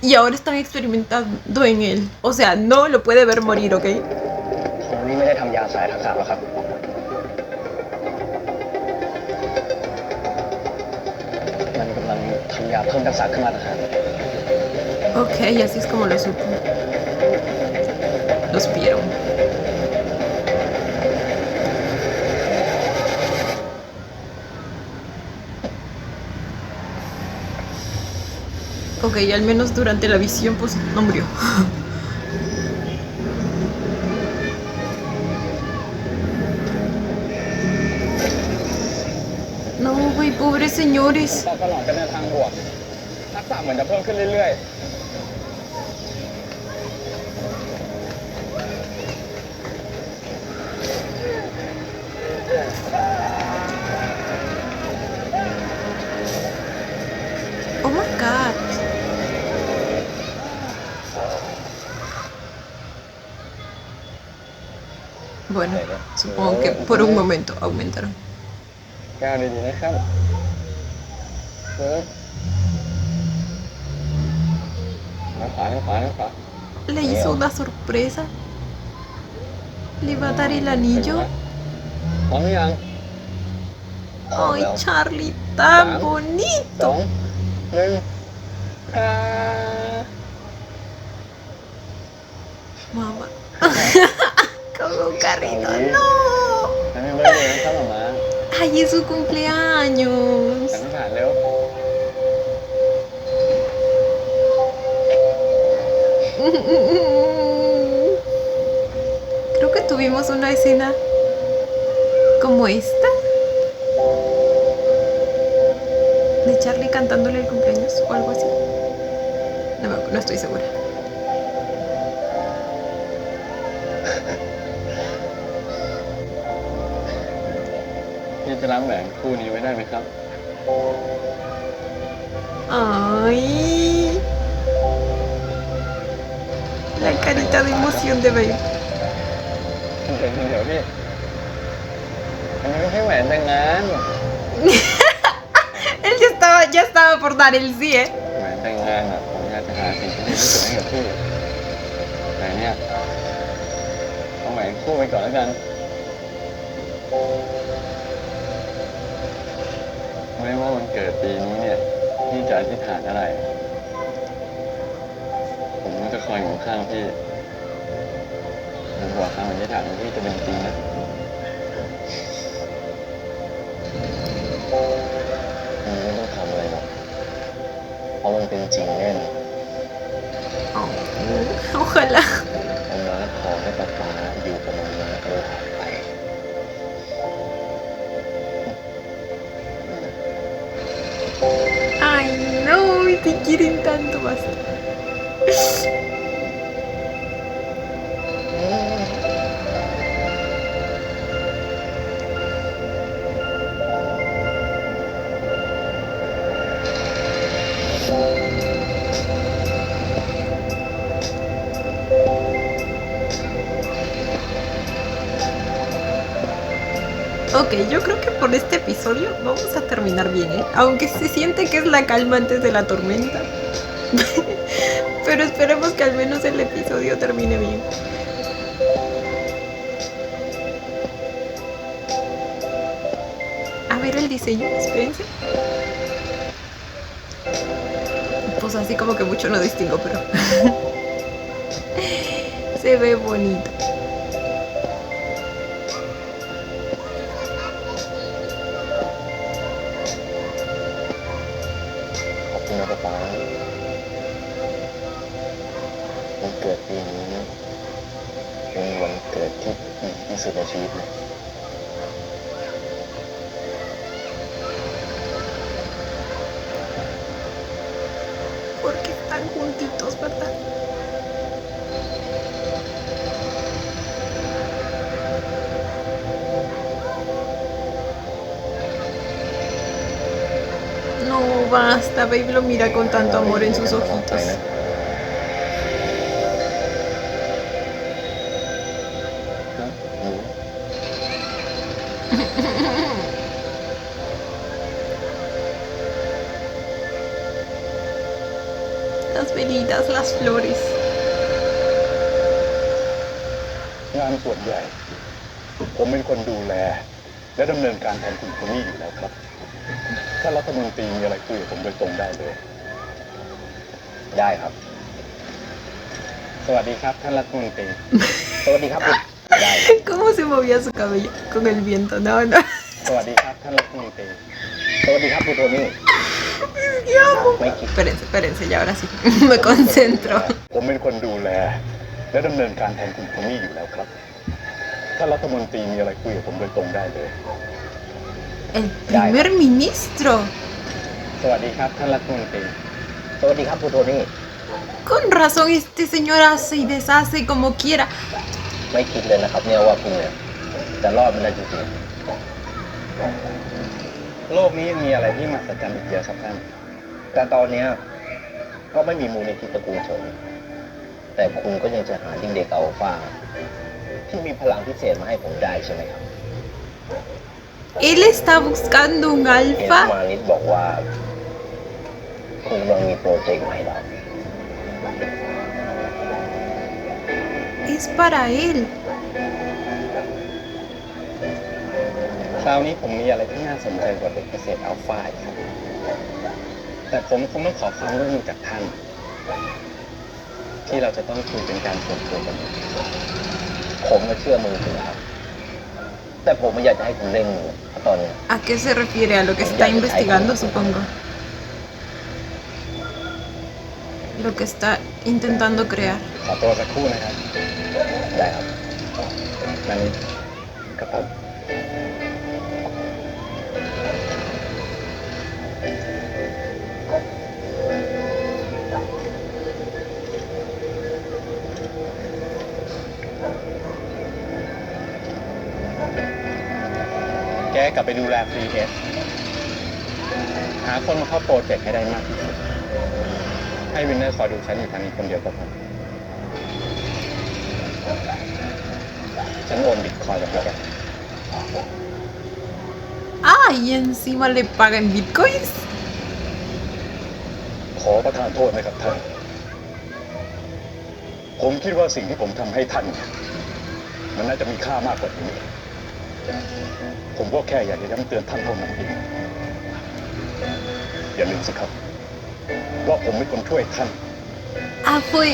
y ahora están experimentando en él. O sea, no lo puede ver morir, ¿ok? ผมนี่ไม่ได้ทำยาสลายทับศัพท์หรอกครับมันกำลังทำยาเพิ่มทักษะขึ้นมาต่างหาก Ok, así es como lo supo. Lo supieron. Ok, al menos durante la visión pues no murió. No, güey, pobres señores. ตลอดกันในทางบวกทักษะเหมือนจะเพิ่มขึ้นเรื่อยๆ Oh my god. Bueno, supongo que por un momento aumentaron. ก้าวดีๆนะครับขวา Le hizo una sorpresa. Le va a dar el anillo. พร้อมหรือยัง Ay, Charlie, สา tan ม bonito. 2 1ค่ะ Mamá. Con un carrito. Oye. No. ทำให้เบิร์ดเลยนะครับหมา Ay, es su cumpleaños. สังขารเร็ว Creo que tuvimos una escena como esta de Charlie cantándole el cumpleaños o algo así. No estoy segura. พี่จะล้างแหวนคู่นี้ไว้ได้ไหมครับ Ay, la carita de emoción de Babe. เดี๋ยวพี่อันนี้ไม่ใช่แหวนแต่งงาน Él ya estaba por dar el sí, ¿eh? แหวนแต่งงานอ่ะผมอยากจะหาสิ่งที่ดีที่สุดให้กับพี่แต่เนี่ยเอาแหวนคู่ไปก่อนแล้วกันไม่ว่าวันเกิดปีนี้เนี่ยพี่จะอธิษฐานอะไร ผมก็จะคอยอยู่ข้างพี่จนกว่าคำอธิษฐานของพี่จะเป็นจริงนะมึงไม่ต้องทำอะไรหรอกเพราะมันเป็นจริงแน่นอน Ojalá. เอามาขอให้ป๊าป๊าอยู่กับมันมาตลอดไป Ay, no, te quieren tanto, basta. Ok, yo creo que por este episodio vamos a terminar bien, ¿eh? Aunque se siente que es la calma antes de la tormenta. Pero esperemos que al menos el episodio termine bien. A ver el diseño, espérense. Pues así como que mucho no distingo, pero... se ve bonito. ขอบคุณนะป๊าป๊าวันเกิดปีนี้เป็นวันเกิดที่ดีที่สุดในชีวิตเลย Porque están juntitos, ¿verdad? No, basta, Babe lo mira con tanto amor en sus ojitos. Las velitas, las flores. งานส่วนใหญ่ ผมเป็นคนดูแล และดำเนินการแทนคุณโทนี่อยู่แล้วครับ ถ้ารัฐมนตรีมีอะไรคุยกับผมโดยตรงได้เลย ได้ครับ สวัสดีครับท่านรัฐมนตรี สวัสดีครับคุณได้ ¿Cómo se movía su cabello con el viento? No, no. สวัสดีครับท่านรัฐมนตรี สวัสดีครับคุณโทนี่ ไม่คิด Espérense, ya ahora sí. Me concentro. ผมเป็นคนดูแล และดำเนินการแทนคุณโทนี่อยู่แล้วครับ ถ้ารัฐมนตรีมีอะไรคุยกับผมโดยตรงได้เลย El primer ministro. สวัสดีครับท่านรัฐมนตรี สวัสดีครับคุณโทนี่ Con razón este señor hace y deshace como quiera. ไม่คิดเลยนะครับเนี่ยว่าคุณเนี่ยจะรอดมาได้จริงๆ โลกนี้ยังมีอะไรที่มหัศจรรย์อีกเยอะครับท่าน แต่ตอนเนี้ยก็ไม่มีมูลนิธิตระกูลผมแต่คุณก็ยังจะหาเด็กอัลฟาที่มีพลังพิเศษมาให้ผมได้ใช่ไหมครับ Él está buscando un เห็น alfa. มานิดบอกว่าคุณกำลังมีโปรเจกต์ใหม่แล้ว Es para él. คราวนี้ผมมีอะไรที่น่าสนใจกว่าเด็กเกษตรอัลฟาอีกครับ แต่ผมคงต้องขอความร่วมมือจากท่าน ที่เราจะต้องคุยเป็นการส่วนตัวกัน ผมก็เชื่อมือคุณครับ แต่ผมไม่อยากจะให้คุณเร่งมือเพราะตอนนี้ ¿A qué se refiere? A lo que está investigando, supongo. Lo que está intentando crear. ขอตัวสักครู่นะครับ ได้ครับมานิดกับผม แกกลับไปดูแลฟรีเอสหาคนมาเข้าโปรเจกต์ให้ได้มากที่สุด ให้วินเนอร์คอยดูฉันอยู่ทางนี้คนเดียวก็พอฉันโอนบิตคอยน์กับแก Ah, y encima le pagan bitcoins. ขอประทานโทษนะครับท่าน ผมคิดว่าสิ่งที่ผมทำให้ท่านเนี่ยมันน่าจะมีค่ามากกว่านี้ ผมก็แค่อยากจะย้ำเตือนท่านเท่านั้นเองอย่าลืมสิครับ ว่าผมเป็นคนช่วยท่าน Ah, fue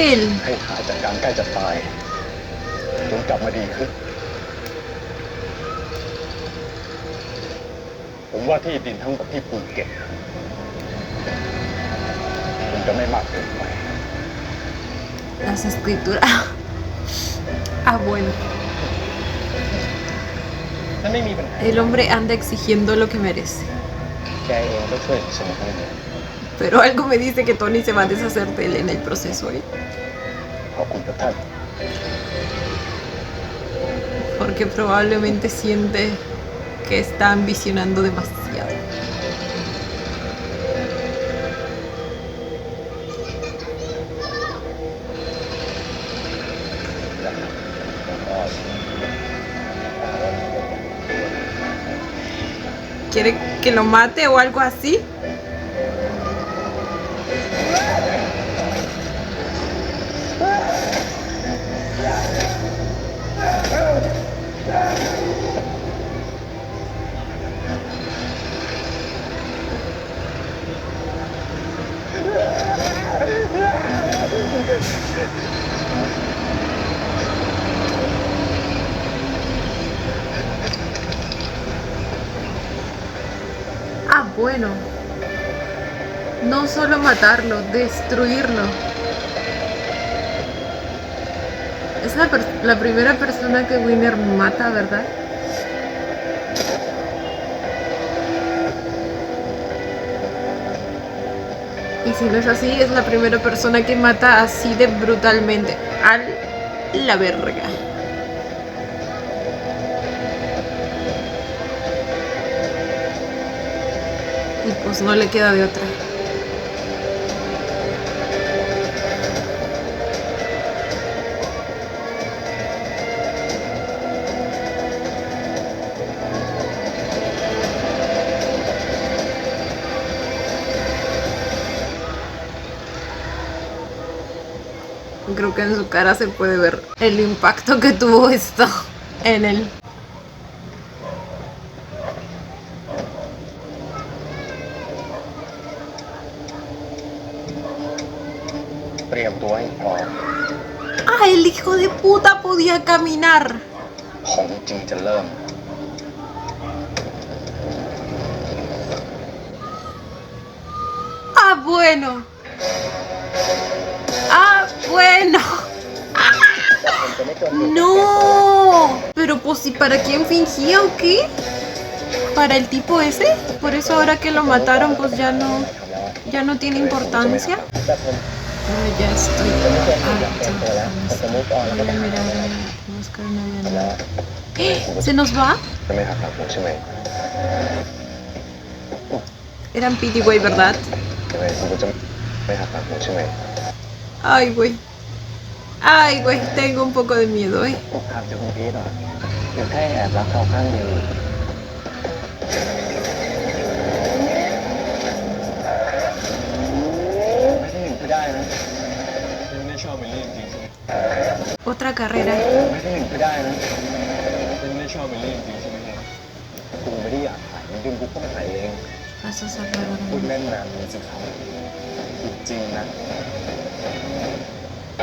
él. ให้หายจากการใกล้จะตายจนกลับมาดีขึ้น ผมว่าที่ดินทั้งหมดที่ภูเก็ตคงจะไม่มากเกินไป Las escrituras. Ah, bueno. นั่นไม่มีปัญหา El hombre anda exigiendo lo que merece. แกเองก็ช่วยฉันทั้งหมด Pero algo me dice que Tony se va a deshacer de él en el proceso, ¿eh? ขอบคุณครับท่าน Porque probablemente siente que está ambicionando demasiado. ¿Quiere que lo mate o algo así? Ah, bueno. No solo matarlo, destruirlo. Es la primera persona que Winner mata, ¿verdad? Y si no es así, es la primera persona que mata así de brutalmente. A la verga. Y pues no le queda de otra. Creo que en su cara se puede ver el impacto que tuvo esto en él. เตรียมตัวให้พร้อม Ah, el hijo de puta podía caminar. ของจริงจะเริ่ม Ah, bueno. Ah, bueno. No. Pero pues, ¿y para quién fingía o qué? ¿Para el tipo ese? Por eso ahora que lo mataron, pues ya no tiene importancia. แต่ผม Pero ya estoy จะไม่เคยเห็นอย่างแต่งตัวแล้ว harta. ผมจะมุกออนแล้วก็ Voy ไป a หา mirar a buscar una แล้ว vida. ¿Se nos va? จะไม่หักหลังผมใช่ไหม Eran Pete y Wade, ¿verdad? ยังไงคุณก็จะไม่หักหลังผมใช่ไหม Ay, güey. Ay, güey, tengo un poco de miedo, ¿eh? อกหักจากคุณพีทเหรอหรือแค่แอบรักเขาข้างเดียวไม่ได้หนึ่งก็ได้นะไม่ได้ชอบเมลี่จริงๆใช่ไหม Otra carrera. ไม่ได้หนึ่งก็ได้นะไม่ได้ชอบเมลี่จริงๆใช่ไหมเนี่ยกูไม่ได้อยากถ่ายมันดึงกูเข้าไปถ่ายเอง Pasos พูด alrededor. เล่นนะมีสิครับจริงๆนะ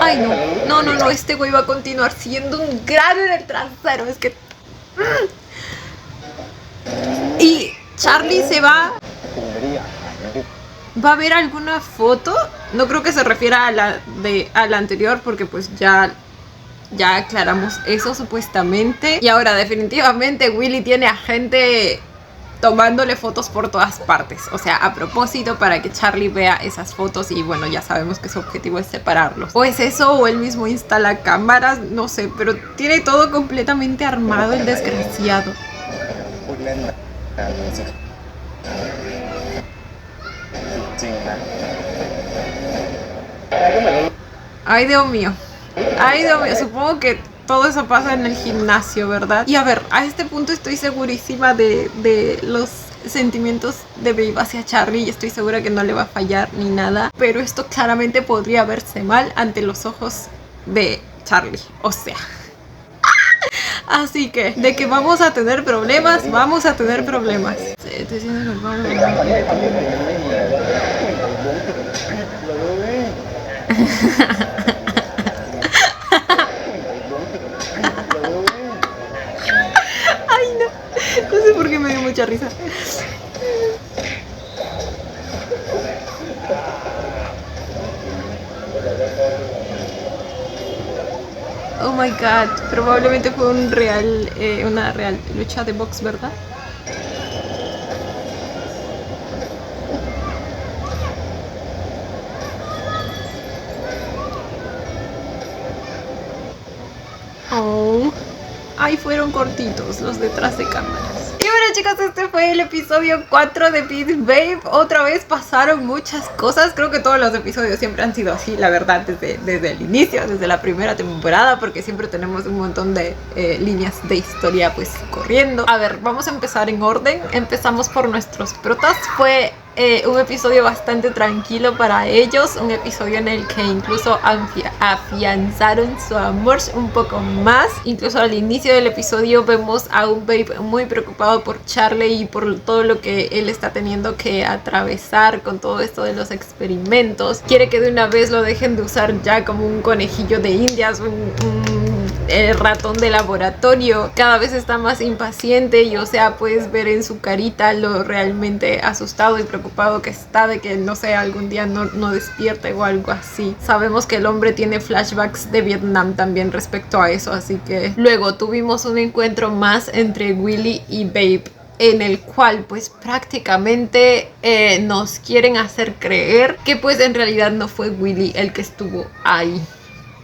Ay, no. No, no, no. Este güey va a continuar siendo un grano en el trasero. Es que. Y Charlie se va. กูไม่ได้อยากถ่ายมันดึง ¿Va a haber alguna foto? No creo que se refiera a la anterior porque pues ya aclaramos eso supuestamente. Y ahora definitivamente Willy tiene a gente tomándole fotos por todas partes. O sea, a propósito para que Charlie vea esas fotos y bueno, ya sabemos que su objetivo es separarlos. O es eso o él mismo instala cámaras, no sé, pero tiene todo completamente armado el desgraciado. พูดเล่นนะมีสิจริงนะ Ay, Dios mío. Ay, Dios mío. Supongo que todo eso pasa en el gimnasio, ¿verdad? Y a ver, a este punto estoy segurísima de los sentimientos de Babe hacia Charlie y estoy segura que no le va a fallar ni nada. Pero esto claramente podría verse mal ante los ojos de Charlie. O sea... Así que, de que vamos a tener problemas, vamos a tener problemas. Sí, estoy siendo normal. Ay, no. No sé por qué me dio mucha risa. Oh my god, probablemente fue una real lucha de box, ¿verdad? Oh, ahí fueron cortitos los detrás de cámaras. Y bueno, chicos, este fue el episodio 4 de Beat Babe. Otra vez pasaron muchas cosas. Creo que todos los episodios siempre han sido así, la verdad, desde el inicio, desde la primera temporada, porque siempre tenemos un montón de líneas de historia pues corriendo. A ver, vamos a empezar en orden. Empezamos por nuestros protas. Fue un episodio bastante tranquilo para ellos, un episodio en el que incluso afianzaron su amor un poco más. Incluso al inicio del episodio vemos a un Babe muy preocupado por Charlie y por todo lo que él está teniendo que atravesar con todo esto de los experimentos. Quiere que de una vez lo dejen de usar ya como un conejillo de indias, el ratón de laboratorio. Cada vez está más impaciente y o sea, puedes ver en su carita lo realmente asustado y preocupado que está de que no sé, algún día no despierte o algo así. Sabemos que el hombre tiene flashbacks de Vietnam también respecto a eso, así que luego tuvimos un encuentro más entre Willy y Babe, en el cual pues prácticamente nos quieren hacer creer que pues en realidad no fue Willy el que estuvo ahí.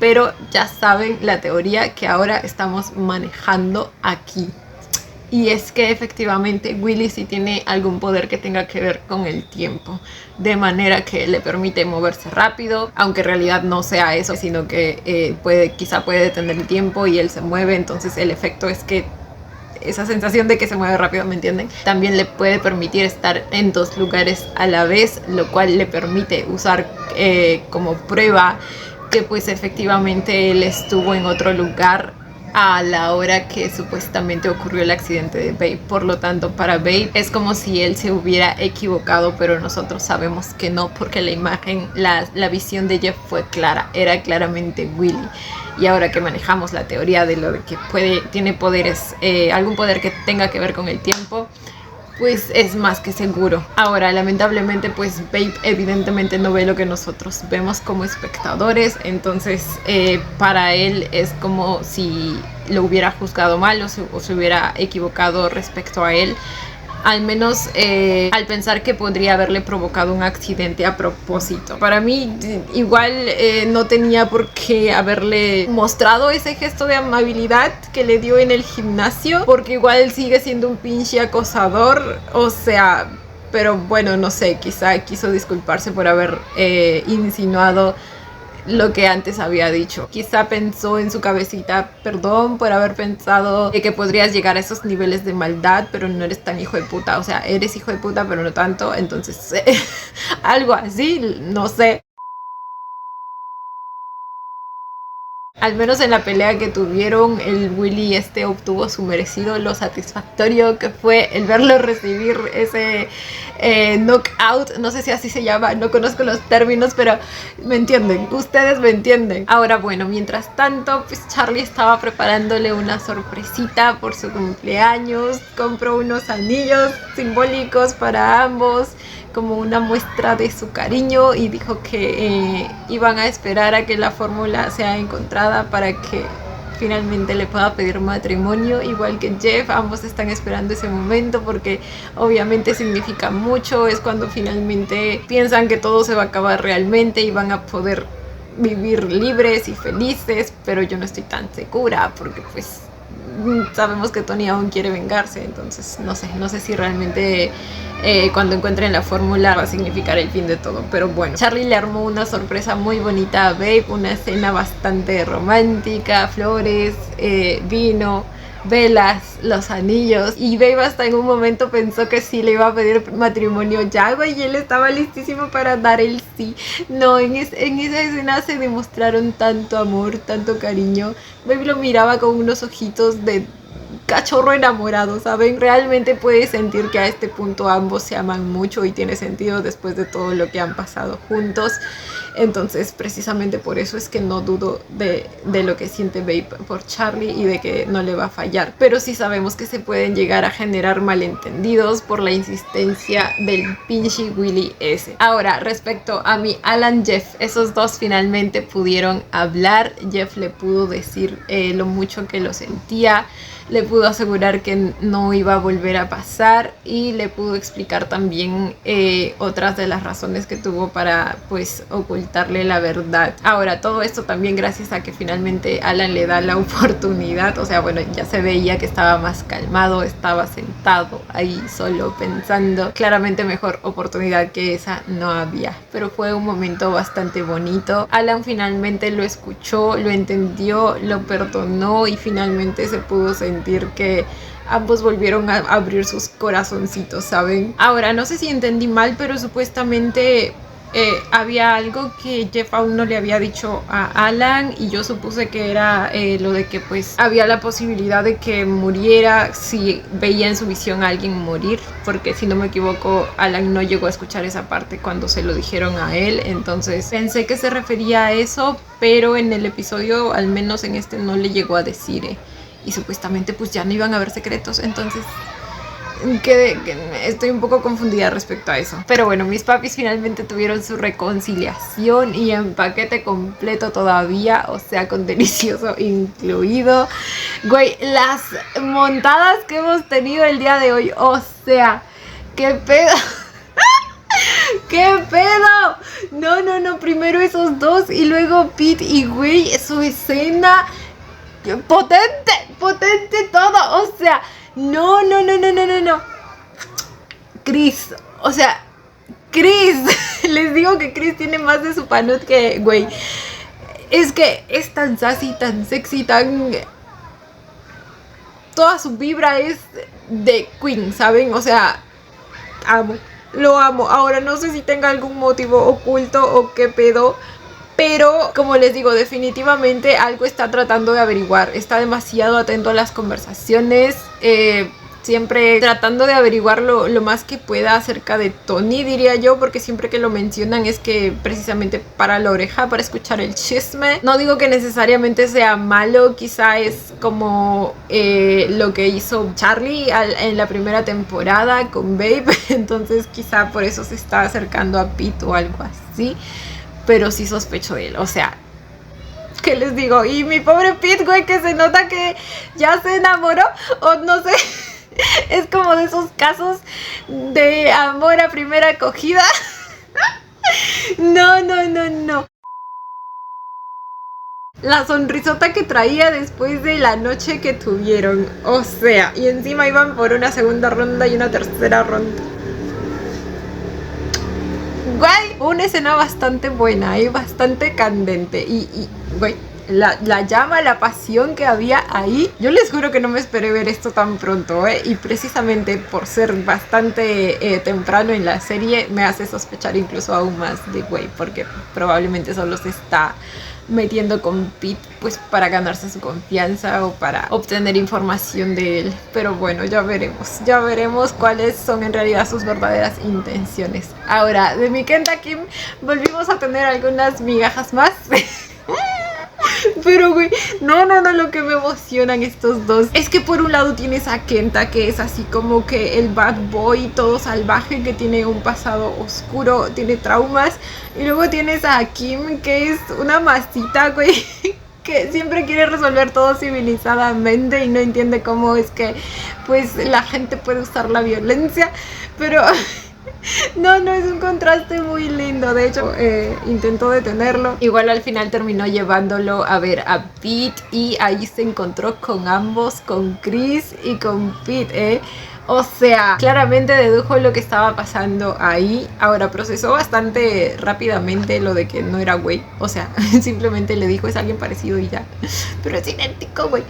Pero ya saben la teoría que ahora estamos manejando aquí. Y es que efectivamente Willy sí tiene algún poder que tenga que ver con el tiempo. De manera que le permite moverse rápido. Aunque en realidad no sea eso, sino que quizá puede detener el tiempo y él se mueve. Entonces el efecto es que esa sensación de que se mueve rápido, ¿me entienden? También le puede permitir estar en dos lugares a la vez. Lo cual le permite usar como prueba que pues efectivamente él estuvo en otro lugar a la hora que supuestamente ocurrió el accidente de Babe. Por lo tanto, para Babe es como si él se hubiera equivocado, pero nosotros sabemos que no, porque la imagen, la visión de Jeff fue clara, era claramente Willy. Y ahora que manejamos la teoría de lo de que tiene poderes, algún poder que tenga que ver con el tiempo, pues es más que seguro. Ahora, lamentablemente, pues Babe evidentemente no ve lo que nosotros vemos como espectadores. Entonces, para él es como si lo hubiera juzgado mal o se hubiera equivocado respecto a él. al menos al pensar que podría haberle provocado un accidente a propósito. Para mí igual no tenía por qué haberle mostrado ese gesto de amabilidad que le dio en el gimnasio, porque igual sigue siendo un pinche acosador, o sea, pero bueno, no sé, quizá quiso disculparse por haber insinuado lo que antes había dicho. Quizá pensó en su cabecita, perdón por haber pensado que podrías llegar a esos niveles de maldad, pero no eres tan hijo de puta. O sea, eres hijo de puta, pero no tanto. Entonces, algo así, no sé. Al menos en la pelea que tuvieron, el Willy obtuvo su merecido, lo satisfactorio que fue el verlo recibir ese knockout. No sé si así se llama, no conozco los términos, pero me entienden, ustedes me entienden. Ahora bueno, mientras tanto, pues Charlie estaba preparándole una sorpresita por su cumpleaños. Compró unos anillos simbólicos para ambos, como una muestra de su cariño, y dijo que iban a esperar a que la fórmula sea encontrada para que finalmente le pueda pedir matrimonio, igual que Jeff. Ambos están esperando ese momento porque obviamente significa mucho. Es cuando finalmente piensan que todo se va a acabar realmente y van a poder vivir libres y felices, pero yo no estoy tan segura porque pues sabemos que Tony aún quiere vengarse. Entonces no sé si realmente cuando encuentren la fórmula va a significar el fin de todo. Pero bueno, Charlie le armó una sorpresa muy bonita a Babe, una escena bastante romántica, flores, vino, velas, los anillos, y Babe hasta en un momento pensó que sí le iba a pedir matrimonio ya, güey, y él estaba listísimo para dar el sí. No, en esa escena se demostraron tanto amor, tanto cariño. Babe lo miraba con unos ojitos de cachorro enamorado, ¿saben? Realmente puedes sentir que a este punto ambos se aman mucho y tiene sentido después de todo lo que han pasado juntos. Entonces precisamente por eso es que no dudo de lo que siente Babe por Charlie y de que no le va a fallar. Pero sí sabemos que se pueden llegar a generar malentendidos por la insistencia del pinche Willy ese. Ahora, respecto a mi Alan Jeff, esos dos finalmente pudieron hablar. Jeff le pudo decir lo mucho que lo sentía, le pudo asegurar que no iba a volver a pasar y le pudo explicar también otras de las razones que tuvo para pues ocultarle la verdad. Ahora, todo esto también gracias a que finalmente Alan le da la oportunidad. O sea, bueno, ya se veía que estaba más calmado, estaba sentado ahí solo pensando. Claramente mejor oportunidad que esa no había, pero fue un momento bastante bonito. Alan finalmente lo escuchó, lo entendió, lo perdonó y finalmente se pudo sentir que ambos volvieron a abrir sus corazoncitos, ¿saben? Ahora, no sé si entendí mal, pero supuestamente había algo que Jeff aún no le había dicho a Alan, y yo supuse que era lo de que pues había la posibilidad de que muriera si veía en su visión a alguien morir, porque si no me equivoco Alan no llegó a escuchar esa parte cuando se lo dijeron a él. Entonces pensé que se refería a eso, pero en el episodio, al menos en este, no le llegó a decir y supuestamente pues ya no iban a haber secretos. Entonces estoy un poco confundida respecto a eso. Pero bueno, mis papis finalmente tuvieron su reconciliación y en paquete completo todavía, o sea, con delicioso incluido. Güey, las montadas que hemos tenido el día de hoy, o sea, qué pedo. ¡Qué pedo! No, primero esos dos y luego Pete y güey, su escena potente todo, o sea, no. Chris, o sea, Chris, les digo que Chris tiene más de su panut que, güey, es que es tan sassy, tan sexy, tan... Toda su vibra es de Queen, ¿saben? O sea, lo amo. Ahora no sé si tenga algún motivo oculto o qué pedo, pero como les digo, definitivamente algo está tratando de averiguar. Está demasiado atento a las conversaciones, siempre tratando de averiguar lo más que pueda acerca de Tony, diría yo, porque siempre que lo mencionan es que precisamente para la oreja, para escuchar el chisme. No digo que necesariamente sea malo, quizá es como lo que hizo Charlie en la primera temporada con Babe, entonces quizá por eso se está acercando a Pete o algo así. Pero sí sospecho de él, o sea, ¿qué les digo? Y mi pobre Pete, güey, que se nota que ya se enamoró, o no sé, Es como de esos casos de amor a primera acogida. No. La sonrisota que traía después de la noche que tuvieron. O sea, y encima iban por una segunda ronda y una tercera ronda. Guay, una escena bastante buena y bastante candente. Y güey, la llama, la pasión que había ahí. Yo les juro que no me esperé ver esto tan pronto, y precisamente por ser bastante temprano en la serie me hace sospechar incluso aún más de güey, porque probablemente solo se está metiendo con Pete pues para ganarse su confianza o para obtener información de él. Pero bueno, ya veremos cuáles son en realidad sus verdaderas intenciones. Ahora, de mi Kenta Kim volvimos a tener algunas migajas más. Pero güey, no, lo que me emocionan estos dos es que por un lado tienes a Kenta, que es así como que el bad boy todo salvaje, que tiene un pasado oscuro, tiene traumas. Y luego tienes a Kim, que es una masita, güey, que siempre quiere resolver todo civilizadamente y no entiende cómo es que pues la gente puede usar la violencia. Pero no, es un contraste muy lindo. De hecho, intentó detenerlo. Igual al final terminó llevándolo a ver a Pete y ahí se encontró con ambos, con Chris y con Pete, O sea, claramente dedujo lo que estaba pasando ahí. Ahora, procesó bastante rápidamente lo de que no era güey. O sea, simplemente le dijo, es alguien parecido y ya. Pero es idéntico, güey.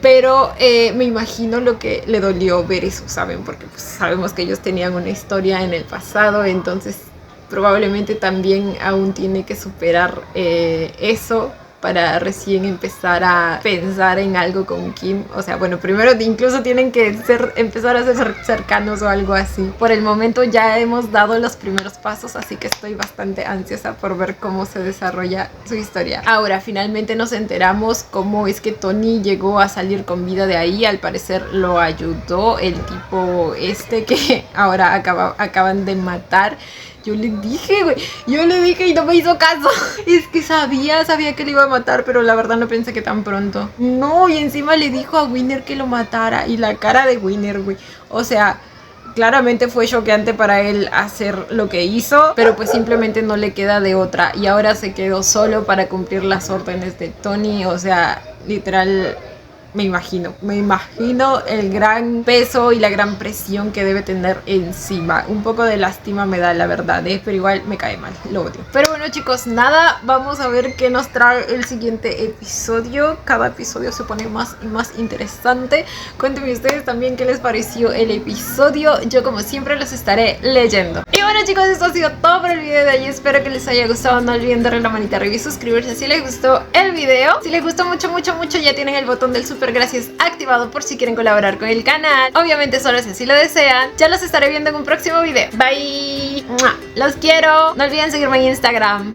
Pero me imagino lo que le dolió ver eso, ¿saben? Porque pues, sabemos que ellos tenían una historia en el pasado, entonces probablemente también aún tiene que superar eso para recién empezar a pensar en algo con Kim. O sea, bueno, primero incluso tienen que empezar a ser cercanos o algo así. Por el momento ya hemos dado los primeros pasos, así que estoy bastante ansiosa por ver cómo se desarrolla su historia. Ahora, finalmente nos enteramos cómo es que Tony llegó a salir con vida de ahí. Al parecer lo ayudó el tipo que ahora acaban de matar. Yo le dije, güey, y no me hizo caso. Es que sabía que le iba a matar, pero la verdad no pensé que tan pronto. No, y encima le dijo a Winner que lo matara. Y la cara de Winner, güey. O sea, claramente fue choqueante para él hacer lo que hizo, pero pues simplemente no le queda de otra. Y ahora se quedó solo para cumplir las órdenes de Tony. O sea, literal, me imagino el gran peso y la gran presión que debe tener encima. Un poco de lástima me da, la verdad, pero igual me cae mal, lo odio. Pero bueno, chicos, nada, vamos a ver qué nos trae el siguiente episodio. Cada episodio se pone más y más interesante. Cuéntenme ustedes también qué les pareció el episodio. Yo, como siempre, los estaré leyendo. Y bueno, chicos, esto ha sido todo por el video de hoy. Espero que les haya gustado. No olviden darle la manita arriba y suscribirse si les gustó el video. Si les gustó mucho, ya tienen el botón del super gracias activado por si quieren colaborar con el canal. Obviamente solo si así lo desean. Ya los estaré viendo en un próximo video. Bye. Los quiero. No olviden seguirme en Instagram.